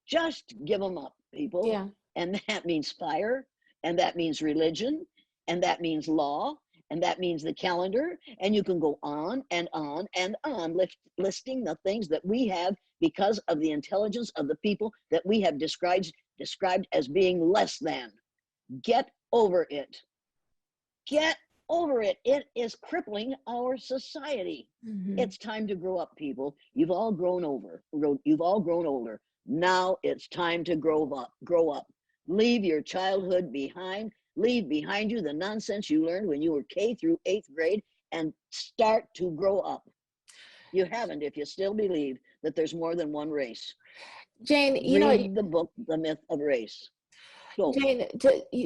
Just give them up, people. Yeah. And that means fire, and that means religion, and that means law, and that means the calendar, and you can go on and on and on listing the things that we have because of the intelligence of the people that we have described as being less than. Get over it. Get over it. It is crippling our society. Mm-hmm. It's time to grow up, people. You've all grown older. Now it's time to grow up. Leave your childhood behind. Leave behind you the nonsense you learned when you were K through 8th grade, and start to grow up. You haven't if you still believe that there's more than one race. Jane, Read the book, The Myth of Race. Go. Jane,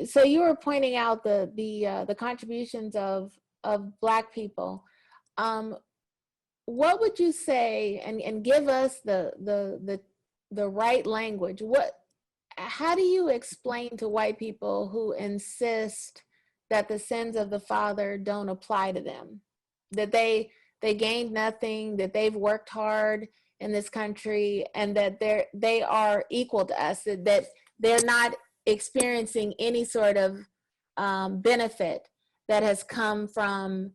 so you were pointing out the contributions of Black people. What would you say, and give us the right language? How do you explain to white people who insist that the sins of the father don't apply to them, that they gained nothing, that they've worked hard in this country, and that they are equal to us, that they're not experiencing any sort of benefit that has come from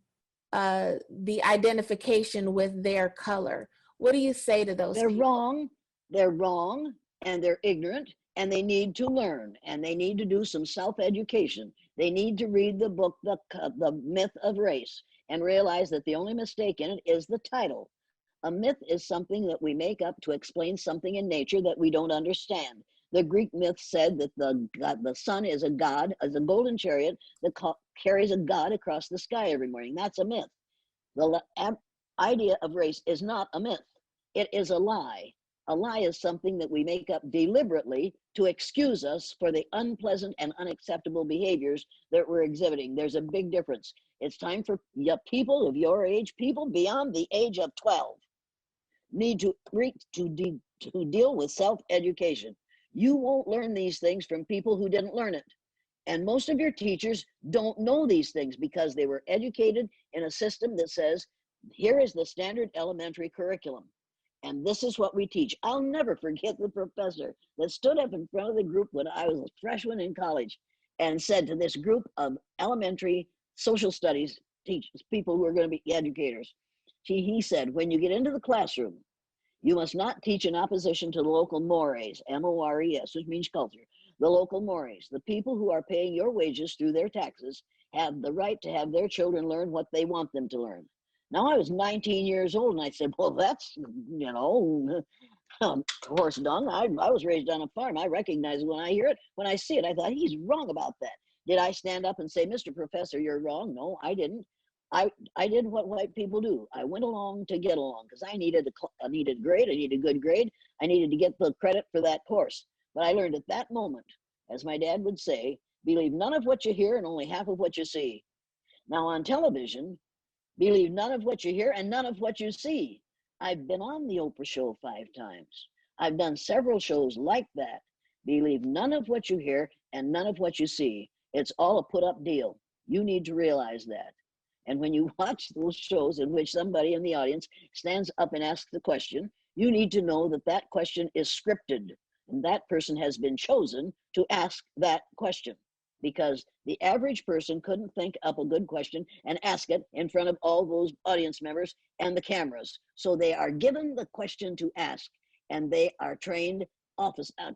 the identification with their color? What do you say to those people? They're wrong, and they're ignorant, and they need to learn, and they need to do some self-education. They need to read the book, The Myth of Race, and realize that the only mistake in it is the title. A myth is something that we make up to explain something in nature that we don't understand. The Greek myth said that the sun is a god, as a golden chariot that carries a god across the sky every morning. That's a myth. The idea of race is not a myth. It is a lie. A lie is something that we make up deliberately to excuse us for the unpleasant and unacceptable behaviors that we're exhibiting. There's a big difference. It's time for people of your age, people beyond the age of 12, need to deal with self-education. You won't learn these things from people who didn't learn it. And most of your teachers don't know these things because they were educated in a system that says, here is the standard elementary curriculum, and this is what we teach. I'll never forget the professor that stood up in front of the group when I was a freshman in college and said to this group of elementary social studies teachers, people who are going to be educators, he said, when you get into the classroom, you must not teach in opposition to the local mores, M-O-R-E-S, which means culture. The local mores, the people who are paying your wages through their taxes, have the right to have their children learn what they want them to learn. Now, I was 19 years old, and I said, well, that's, horse dung. I was raised on a farm. I recognize it when I hear it. When I see it, I thought, he's wrong about that. Did I stand up and say, Mr. Professor, you're wrong? No, I didn't. I did what white people do. I went along to get along because I needed a grade. I needed a good grade. I needed to get the credit for that course. But I learned at that moment, as my dad would say, believe none of what you hear and only half of what you see. Now on television, believe none of what you hear and none of what you see. I've been on the Oprah show 5 times. I've done several shows like that. Believe none of what you hear and none of what you see. It's all a put up deal. You need to realize that. And when you watch those shows in which somebody in the audience stands up and asks the question, you need to know that that question is scripted. And that person has been chosen to ask that question, because the average person couldn't think up a good question and ask it in front of all those audience members and the cameras. So they are given the question to ask. and they are trained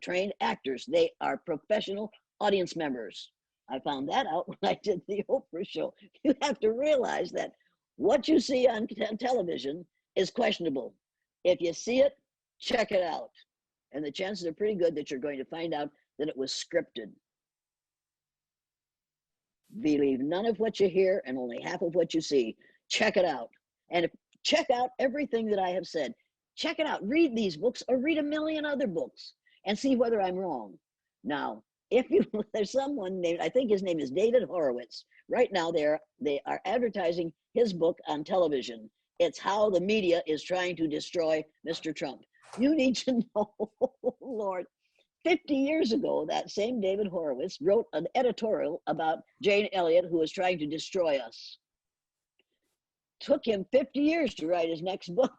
trained actors. They are professional audience members. I found that out when I did the Oprah show. You have to realize that what you see on television is questionable. If you see it, check it out. And the chances are pretty good that you're going to find out that it was scripted. Believe none of what you hear and only half of what you see. Check it out. And check out everything that I have said. Check it out. Read these books or read a million other books and see whether I'm wrong. Now, there's someone named, I think his name is David Horowitz. Right now they are advertising his book on television. It's How the Media is Trying to Destroy Mr. Trump. You need to know, Lord, 50 years ago, that same David Horowitz wrote an editorial about Jane Elliott, who was trying to destroy us. Took him 50 years to write his next book.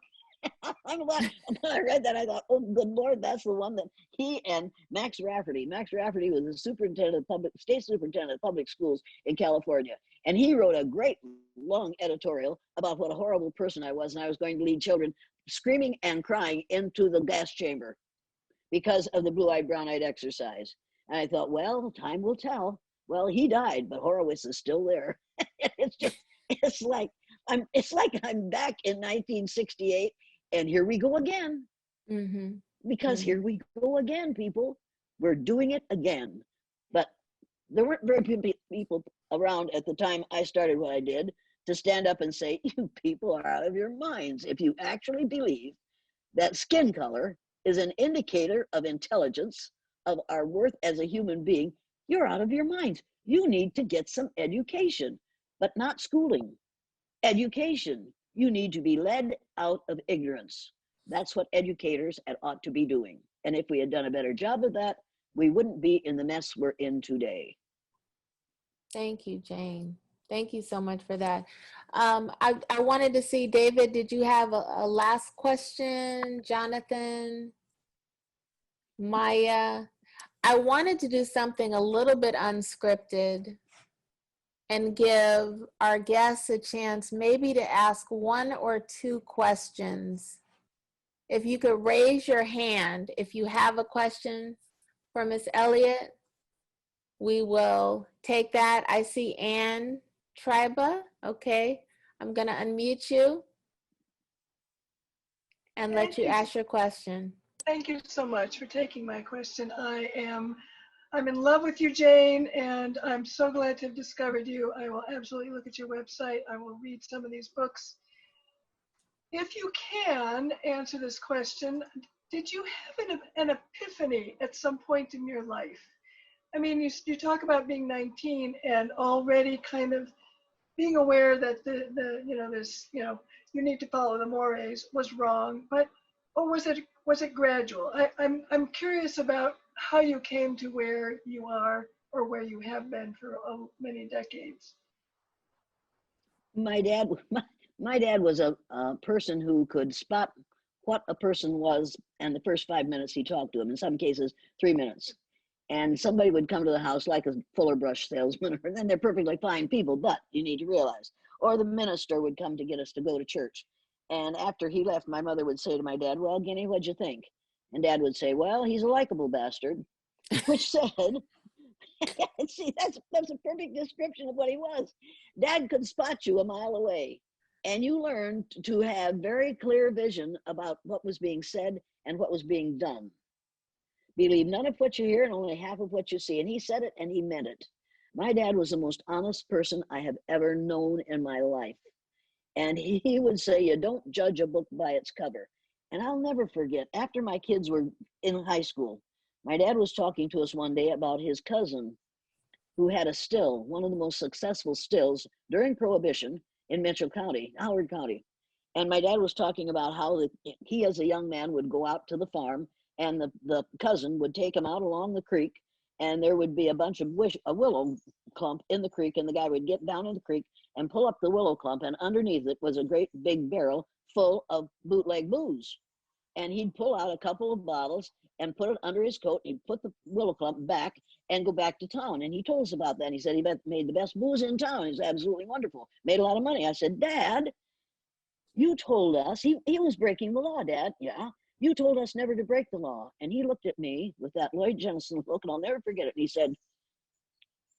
When I read that, I thought, oh, good Lord, that's the one that he and Max Rafferty was the state superintendent of public schools in California. And he wrote a great long editorial about what a horrible person I was, and I was going to lead children screaming and crying into the gas chamber because of the blue-eyed, brown-eyed exercise. And I thought, well, time will tell. Well, he died, but Horowitz is still there. It's like I'm back in 1968, and here we go again. Mm-hmm. Because here we go again, people. We're doing it again. But there weren't very few people around at the time I started what I did to stand up and say, you people are out of your minds. If you actually believe that skin color is an indicator of intelligence, of our worth as a human being, you're out of your minds. You need to get some education, but not schooling. Education. You need to be led out of ignorance. That's what educators ought to be doing. And if we had done a better job of that, we wouldn't be in the mess we're in today. Thank you, Jane. Thank you so much for that. I wanted to see, David, did you have a last question? Jonathan, Maya? I wanted to do something a little bit unscripted and give our guests a chance maybe to ask one or two questions. If you could raise your hand if you have a question for Ms. Elliott, we will take that. I see Ann Triba. Okay, I'm gonna unmute you and let you ask your question. Thank you so much for taking my question. I'm in love with you, Jane, and I'm so glad to have discovered you. I will absolutely look at your website. I will read some of these books. If you can answer this question, did you have an epiphany at some point in your life? I mean, you talk about being 19 and already kind of being aware that you need to follow the mores was wrong, or was it gradual? I'm curious about how you came to where you are or where you have been for many decades. My dad was a person who could spot what a person was in the first 5 minutes he talked to him, in some cases 3 minutes. And somebody would come to the house like a Fuller Brush salesman, and then they're perfectly fine people, but you need to realize. Or the minister would come to get us to go to church. And after he left, my mother would say to my dad, well, Guinea, what'd you think? And Dad would say, well, he's a likable bastard, which said, see, that's a perfect description of what he was. Dad could spot you a mile away. And you learned to have very clear vision about what was being said and what was being done. Believe none of what you hear and only half of what you see. And he said it and he meant it. My dad was the most honest person I have ever known in my life. And he would say, you don't judge a book by its cover. And I'll never forget, after my kids were in high school, my dad was talking to us one day about his cousin who had a still, one of the most successful stills during Prohibition in Mitchell County, Howard County. And my dad was talking about how he as a young man would go out to the farm and the cousin would take him out along the creek, and there would be a bunch of a willow clump in the creek, and the guy would get down in the creek and pull up the willow clump, and underneath it was a great big barrel full of bootleg booze. And he'd pull out a couple of bottles and put it under his coat. He'd put the willow clump back and go back to town. And he told us about that. He said he made the best booze in town. It was absolutely wonderful. Made a lot of money. I said, Dad, you told us he was breaking the law, Dad. Yeah. You told us never to break the law. And he looked at me with that Lloyd Johnson look, and I'll never forget it. And he said,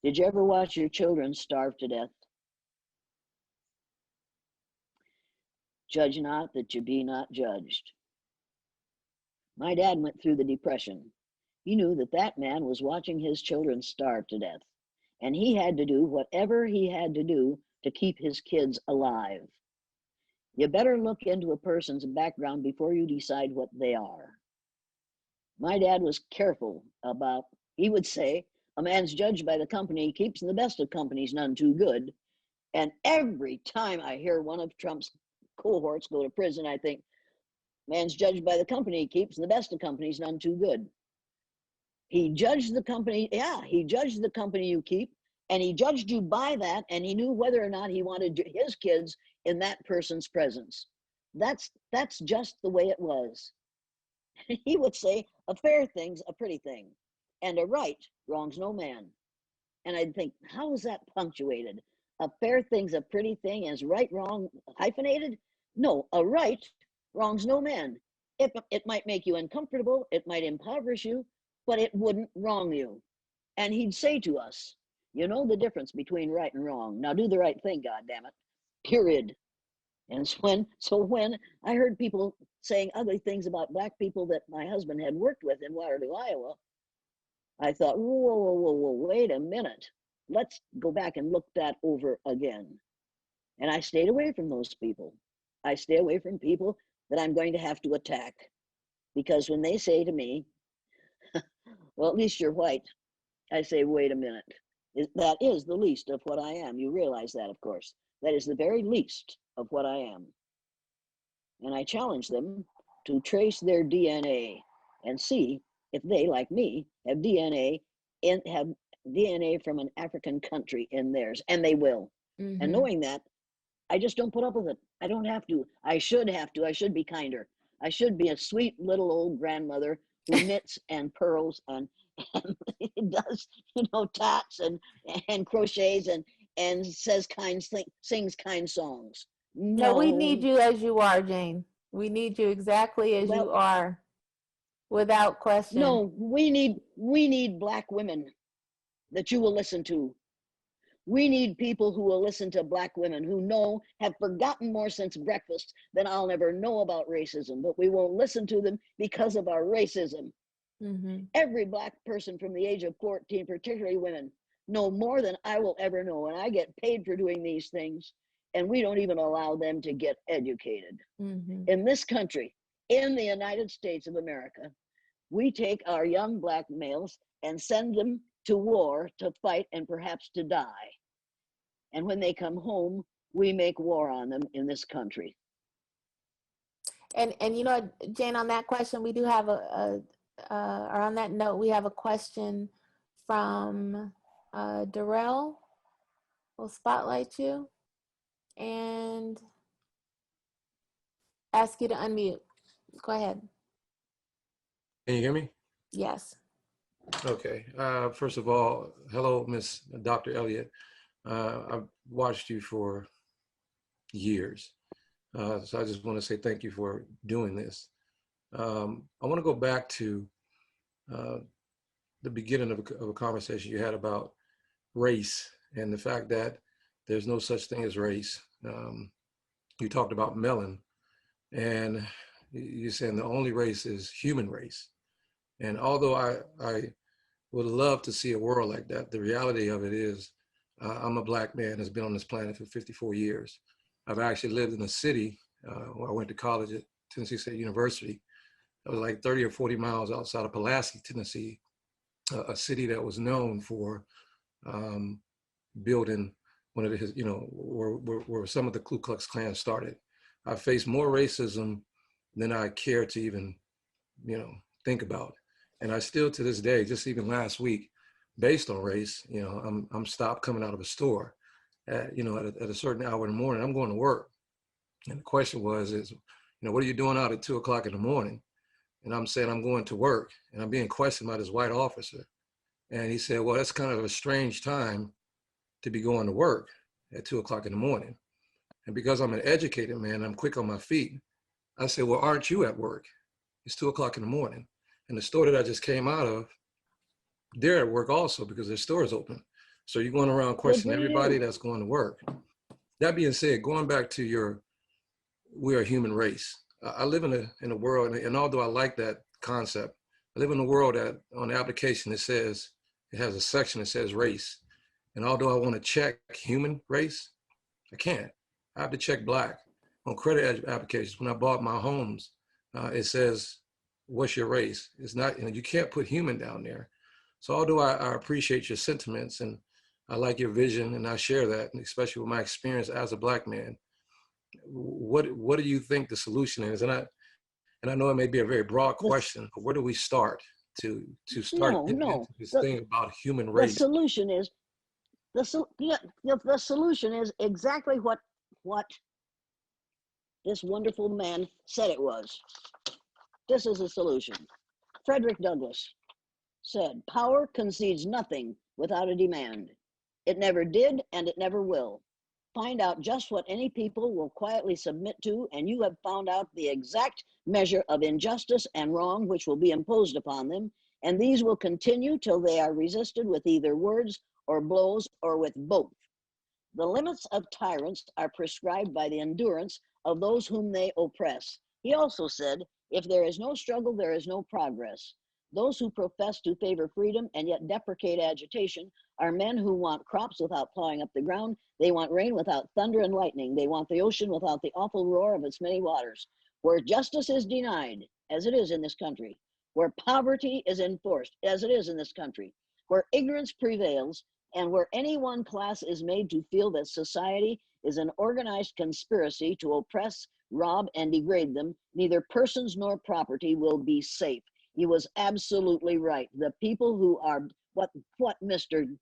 did you ever watch your children starve to death? Judge not that you be not judged. My dad went through the Depression. He knew that that man was watching his children starve to death, and he had to do whatever he had to do to keep his kids alive. You better look into a person's background before you decide what they are. My dad was careful about, he would say, a man's judged by the company he keeps, and the best of companies none too good. And every time I hear one of Trump's cohorts go to prison, I think, man's judged by the company he keeps, and the best of companies none too good. He judged the company, yeah, he judged the company you keep, and he judged you by that, and he knew whether or not he wanted his kids in that person's presence. That's just the way it was. He would say, a fair thing's a pretty thing, and a right wrongs no man. And I'd think, how is that punctuated? A fair thing's a pretty thing, and is right, wrong hyphenated? No, a right wrongs no man. It might make you uncomfortable, it might impoverish you, but it wouldn't wrong you. And he'd say to us, you know the difference between right and wrong. Now do the right thing, goddammit. Period. And so when I heard people saying ugly things about Black people that my husband had worked with in Waterloo, Iowa, I thought, whoa, wait a minute. Let's go back and look that over again. And I stayed away from those people. I stay away from people that I'm going to have to attack. Because when they say to me, well, at least you're white, I say, wait a minute. That is the least of what I am. You realize that, of course. That is the very least of what I am. And I challenge them to trace their DNA and see if they, like me, have DNA from an African country in theirs, and they will. Mm-hmm. And knowing that, I just don't put up with it. I don't have to. I should have to. I should be kinder. I should be a sweet little old grandmother who knits and pearls and does, tats and crochets and says sings kind songs. No, we need you as you are, Jane. We need you exactly as you are, without question. No, we need Black women that you will listen to. We need people who will listen to Black women who have forgotten more since breakfast than I'll never know about racism, but we won't listen to them because of our racism. Mm-hmm. Every Black person from the age of 14, particularly women, know more than I will ever know, and I get paid for doing these things, and we don't even allow them to get educated. Mm-hmm. In this country, in the United States of America, we take our young Black males and send them to war to fight and perhaps to die. And when they come home, we make war on them in this country. And Jane, on that question, we do have or on that note, we have a question from Darrell. We'll spotlight you and ask you to unmute. Go ahead. Can you hear me? Yes. Okay. First of all, hello, Miss Dr. Elliott. I've watched you for years. So I just want to say thank you for doing this. I want to go back to the beginning of a conversation you had about race and the fact that there's no such thing as race. You talked about melon, and you're saying the only race is human race. And although I would love to see a world like that, the reality of it is I'm a Black man that's been on this planet for 54 years. I've actually lived in a city where I went to college at Tennessee State University. It was like 30 or 40 miles outside of Pulaski, Tennessee, a city that was known for building one of his, where some of the Ku Klux Klan started. I faced more racism than I care to even, think about. And I still, to this day, just even last week, based on race, I'm stopped coming out of a store at a certain hour in the morning. I'm going to work. And the question is, what are you doing out at 2 o'clock in the morning? And I'm saying I'm going to work, and I'm being questioned by this white officer. And he said, well, that's kind of a strange time to be going to work at 2 o'clock in the morning. And because I'm an educated man, I'm quick on my feet. I said, well, aren't you at work? It's 2 o'clock in the morning. And the store that I just came out of, they're at work also because their store is open. So you're going around questioning everybody that's going to work. That being said, going back to we're a human race. I live in a world, and although I like that concept, I live in a world that on the application it says, it has a section that says race. And although I want to check human race, I can't. I have to check Black. On credit applications, when I bought my homes, it says, what's your race? It's not, you can't put human down there. So although I appreciate your sentiments and I like your vision and I share that, and especially with my experience as a Black man, what do you think the solution is? And I know it may be a very broad question, but where do we start to start getting into this thing about human race? The solution is the solution is exactly what this wonderful man said it was. This is the solution. Frederick Douglass said, "Power concedes nothing without a demand. It never did, and it never will. Find out just what any people will quietly submit to, and you have found out the exact measure of injustice and wrong which will be imposed upon them, and these will continue till they are resisted with either words or blows or with both. The limits of tyrants are prescribed by the endurance of those whom they oppress." He also said, "If there is no struggle, there is no progress. Those who profess to favor freedom and yet deprecate agitation are men who want crops without plowing up the ground. They want rain without thunder and lightning. They want the ocean without the awful roar of its many waters. Where justice is denied, as it is in this country, where poverty is enforced, as it is in this country, where ignorance prevails, and where any one class is made to feel that society is an organized conspiracy to oppress, rob, and degrade them, neither persons nor property will be safe." He was absolutely right. The people who are what Mr.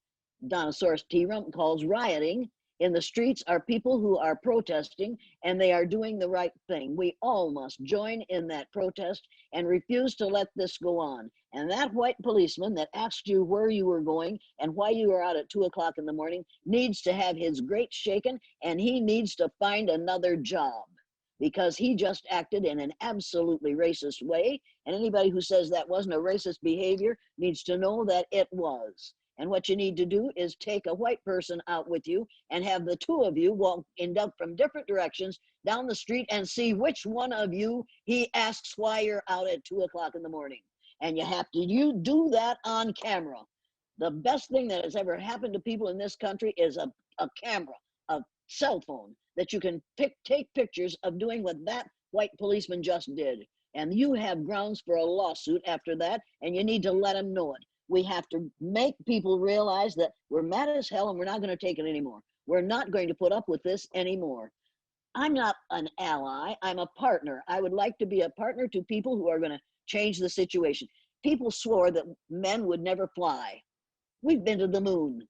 Donosaurus T. Rump calls rioting in the streets are people who are protesting, and they are doing the right thing. We all must join in that protest and refuse to let this go on. And that white policeman that asked you where you were going and why you were out at 2 o'clock in the morning needs to have his grate shaken, and he needs to find another job, because he just acted in an absolutely racist way. And anybody who says that wasn't a racist behavior needs to know that it was. And what you need to do is take a white person out with you and have the two of you walk from different directions down the street and see which one of you he asks why you're out at 2 o'clock in the morning. And you do that on camera. The best thing that has ever happened to people in this country is a camera, a cell phone that you can take pictures of doing what that white policeman just did. And you have grounds for a lawsuit after that, and you need to let them know it. We have to make people realize that we're mad as hell and we're not going to take it anymore. We're not going to put up with this anymore. I'm not an ally, I'm a partner. I would like to be a partner to people who are going to change the situation. People swore that men would never fly. We've been to the moon.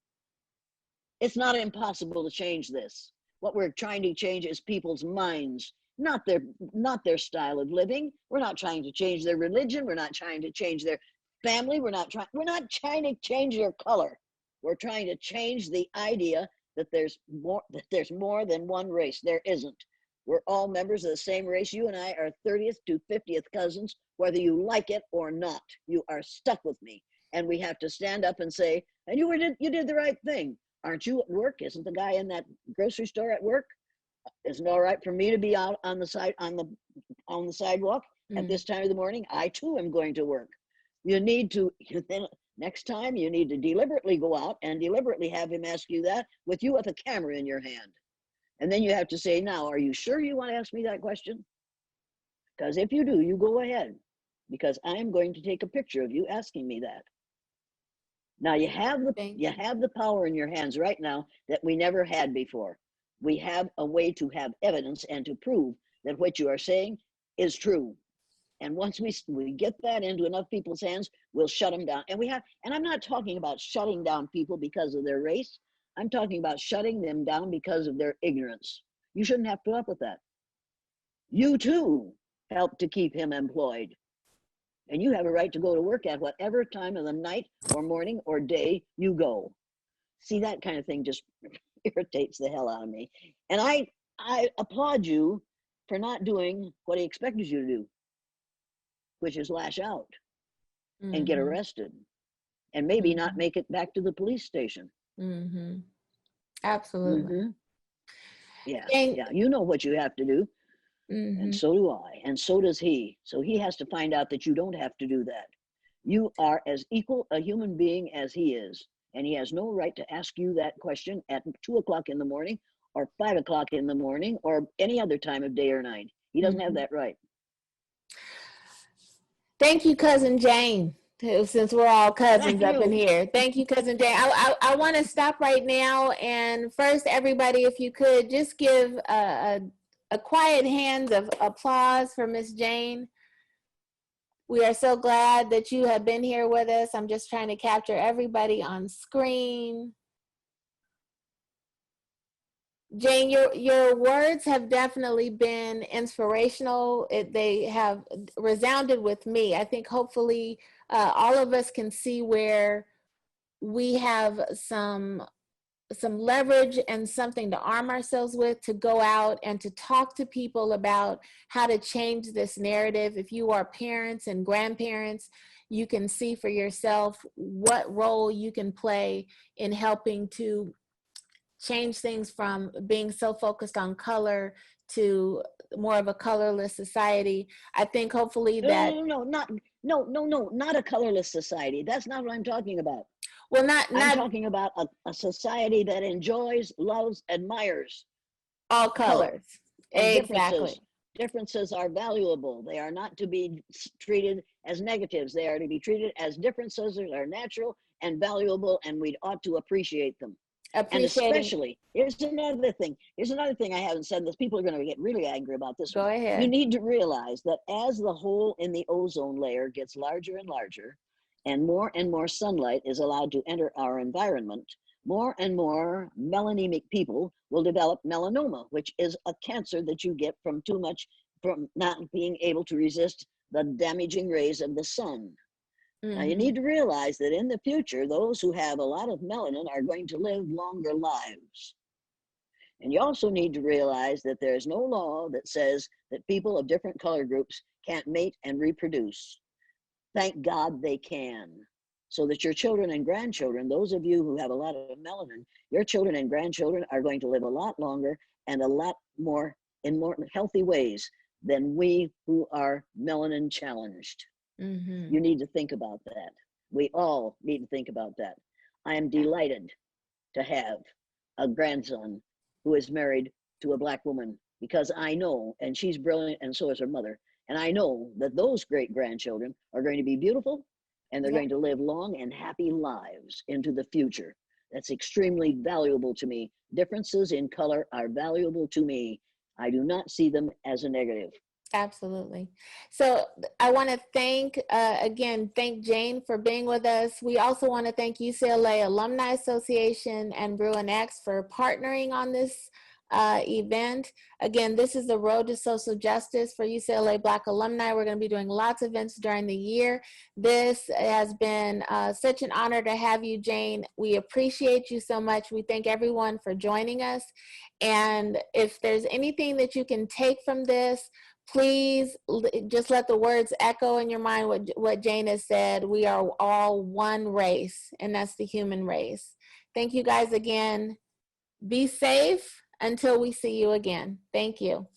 It's not impossible to change this. What we're trying to change is people's minds, not their style of living. We're not trying to change their religion. We're not trying to change their family. We're not trying to change their color. We're trying to change the idea that there's more than one race. There isn't. We're all members of the same race. You and I are 30th to 50th cousins, whether you like it or not. You are stuck with me. And we have to stand up and say, and you did the right thing. Aren't you at work? Isn't the guy in that grocery store at work? Isn't it all right for me to be out on the sidewalk at this time of the morning? I too am going to work. You need to, next time you need to deliberately go out and deliberately have him ask you that with a camera in your hand. And then you have to say, now, are you sure you want to ask me that question? Because if you do, you go ahead, because I'm going to take a picture of you asking me that. Now you have the power in your hands right now that we never had before. We have a way to have evidence and to prove that what you are saying is true. And once we get that into enough people's hands, we'll shut them down. And I'm not talking about shutting down people because of their race. I'm talking about shutting them down because of their ignorance. You shouldn't have to put up with that. You too help to keep him employed. And you have a right to go to work at whatever time of the night or morning or day you go. See, that kind of thing just irritates the hell out of me. And I applaud you for not doing what he expected you to do. which is lash out Mm-hmm. and get arrested and maybe not make it back to the police station. Mm-hmm. Absolutely. Mm-hmm. Yeah, And, yeah. You know what you have to do. mm-hmm. And so do I. And so does he. So he has to find out that you don't have to do that. You are as equal a human being as he is. And he has no right to ask you that question at 2 o'clock in the morning or 5 o'clock in the morning or any other time of day or night. He doesn't have that right. Thank you, Cousin Jane, since we're all cousins up in here. Thank you, Cousin Jane. I want to stop right now. And first, everybody, if you could just give a quiet hand of applause for Miss Jane. We are so glad that you have been here with us. I'm just trying to capture everybody on screen. Jane, your words have definitely been inspirational. They have resounded with me. I think hopefully all of us can see where we have some leverage and something to arm ourselves with to go out and to talk to people about how to change this narrative. If you are parents and grandparents, you can see for yourself what role you can play in helping to change things from being so focused on color to more of a colorless society. I think hopefully that not a colorless society. That's not what I'm talking about. Well, I'm talking about a society that enjoys, loves, admires all colors. Exactly. Differences are valuable. They are not to be treated as negatives. They are to be treated as differences that are natural and valuable, and we ought to appreciate them. And especially, here's another thing I haven't said this. People are going to get really angry about this. Go ahead. You need to realize that as the hole in the ozone layer gets larger and larger, and more sunlight is allowed to enter our environment, more and more melanemic people will develop melanoma, which is a cancer that you get from not being able to resist the damaging rays of the sun. Now, you need to realize that in the future, those who have a lot of melanin are going to live longer lives. And you also need to realize that there is no law that says that people of different color groups can't mate and reproduce. Thank God they can. So that your children and grandchildren, those of you who have a lot of melanin, your children and grandchildren are going to live a lot longer and a lot more in more healthy ways than we who are melanin challenged. You need to think about that. We all need to think about that. I am delighted to have a grandson who is married to a Black woman because I know, and she's brilliant, and so is her mother, and I know that those great-grandchildren are going to be beautiful and they're going to live long and happy lives into the future. That's extremely valuable to me. Differences in color are valuable to me. I do not see them as a negative. Absolutely. So I want to thank Jane for being with us. We also want to thank UCLA Alumni Association and Bruin X for partnering on this event. Again, this is the road to social justice for UCLA Black Alumni. We're going to be doing lots of events during the year. This has been such an honor to have you, Jane. We appreciate you so much. We thank everyone for joining us. And if there's anything that you can take from this, please just let the words echo in your mind what Jane has said. We are all one race, and that's the human race. Thank you guys again. Be safe until we see you again. Thank you.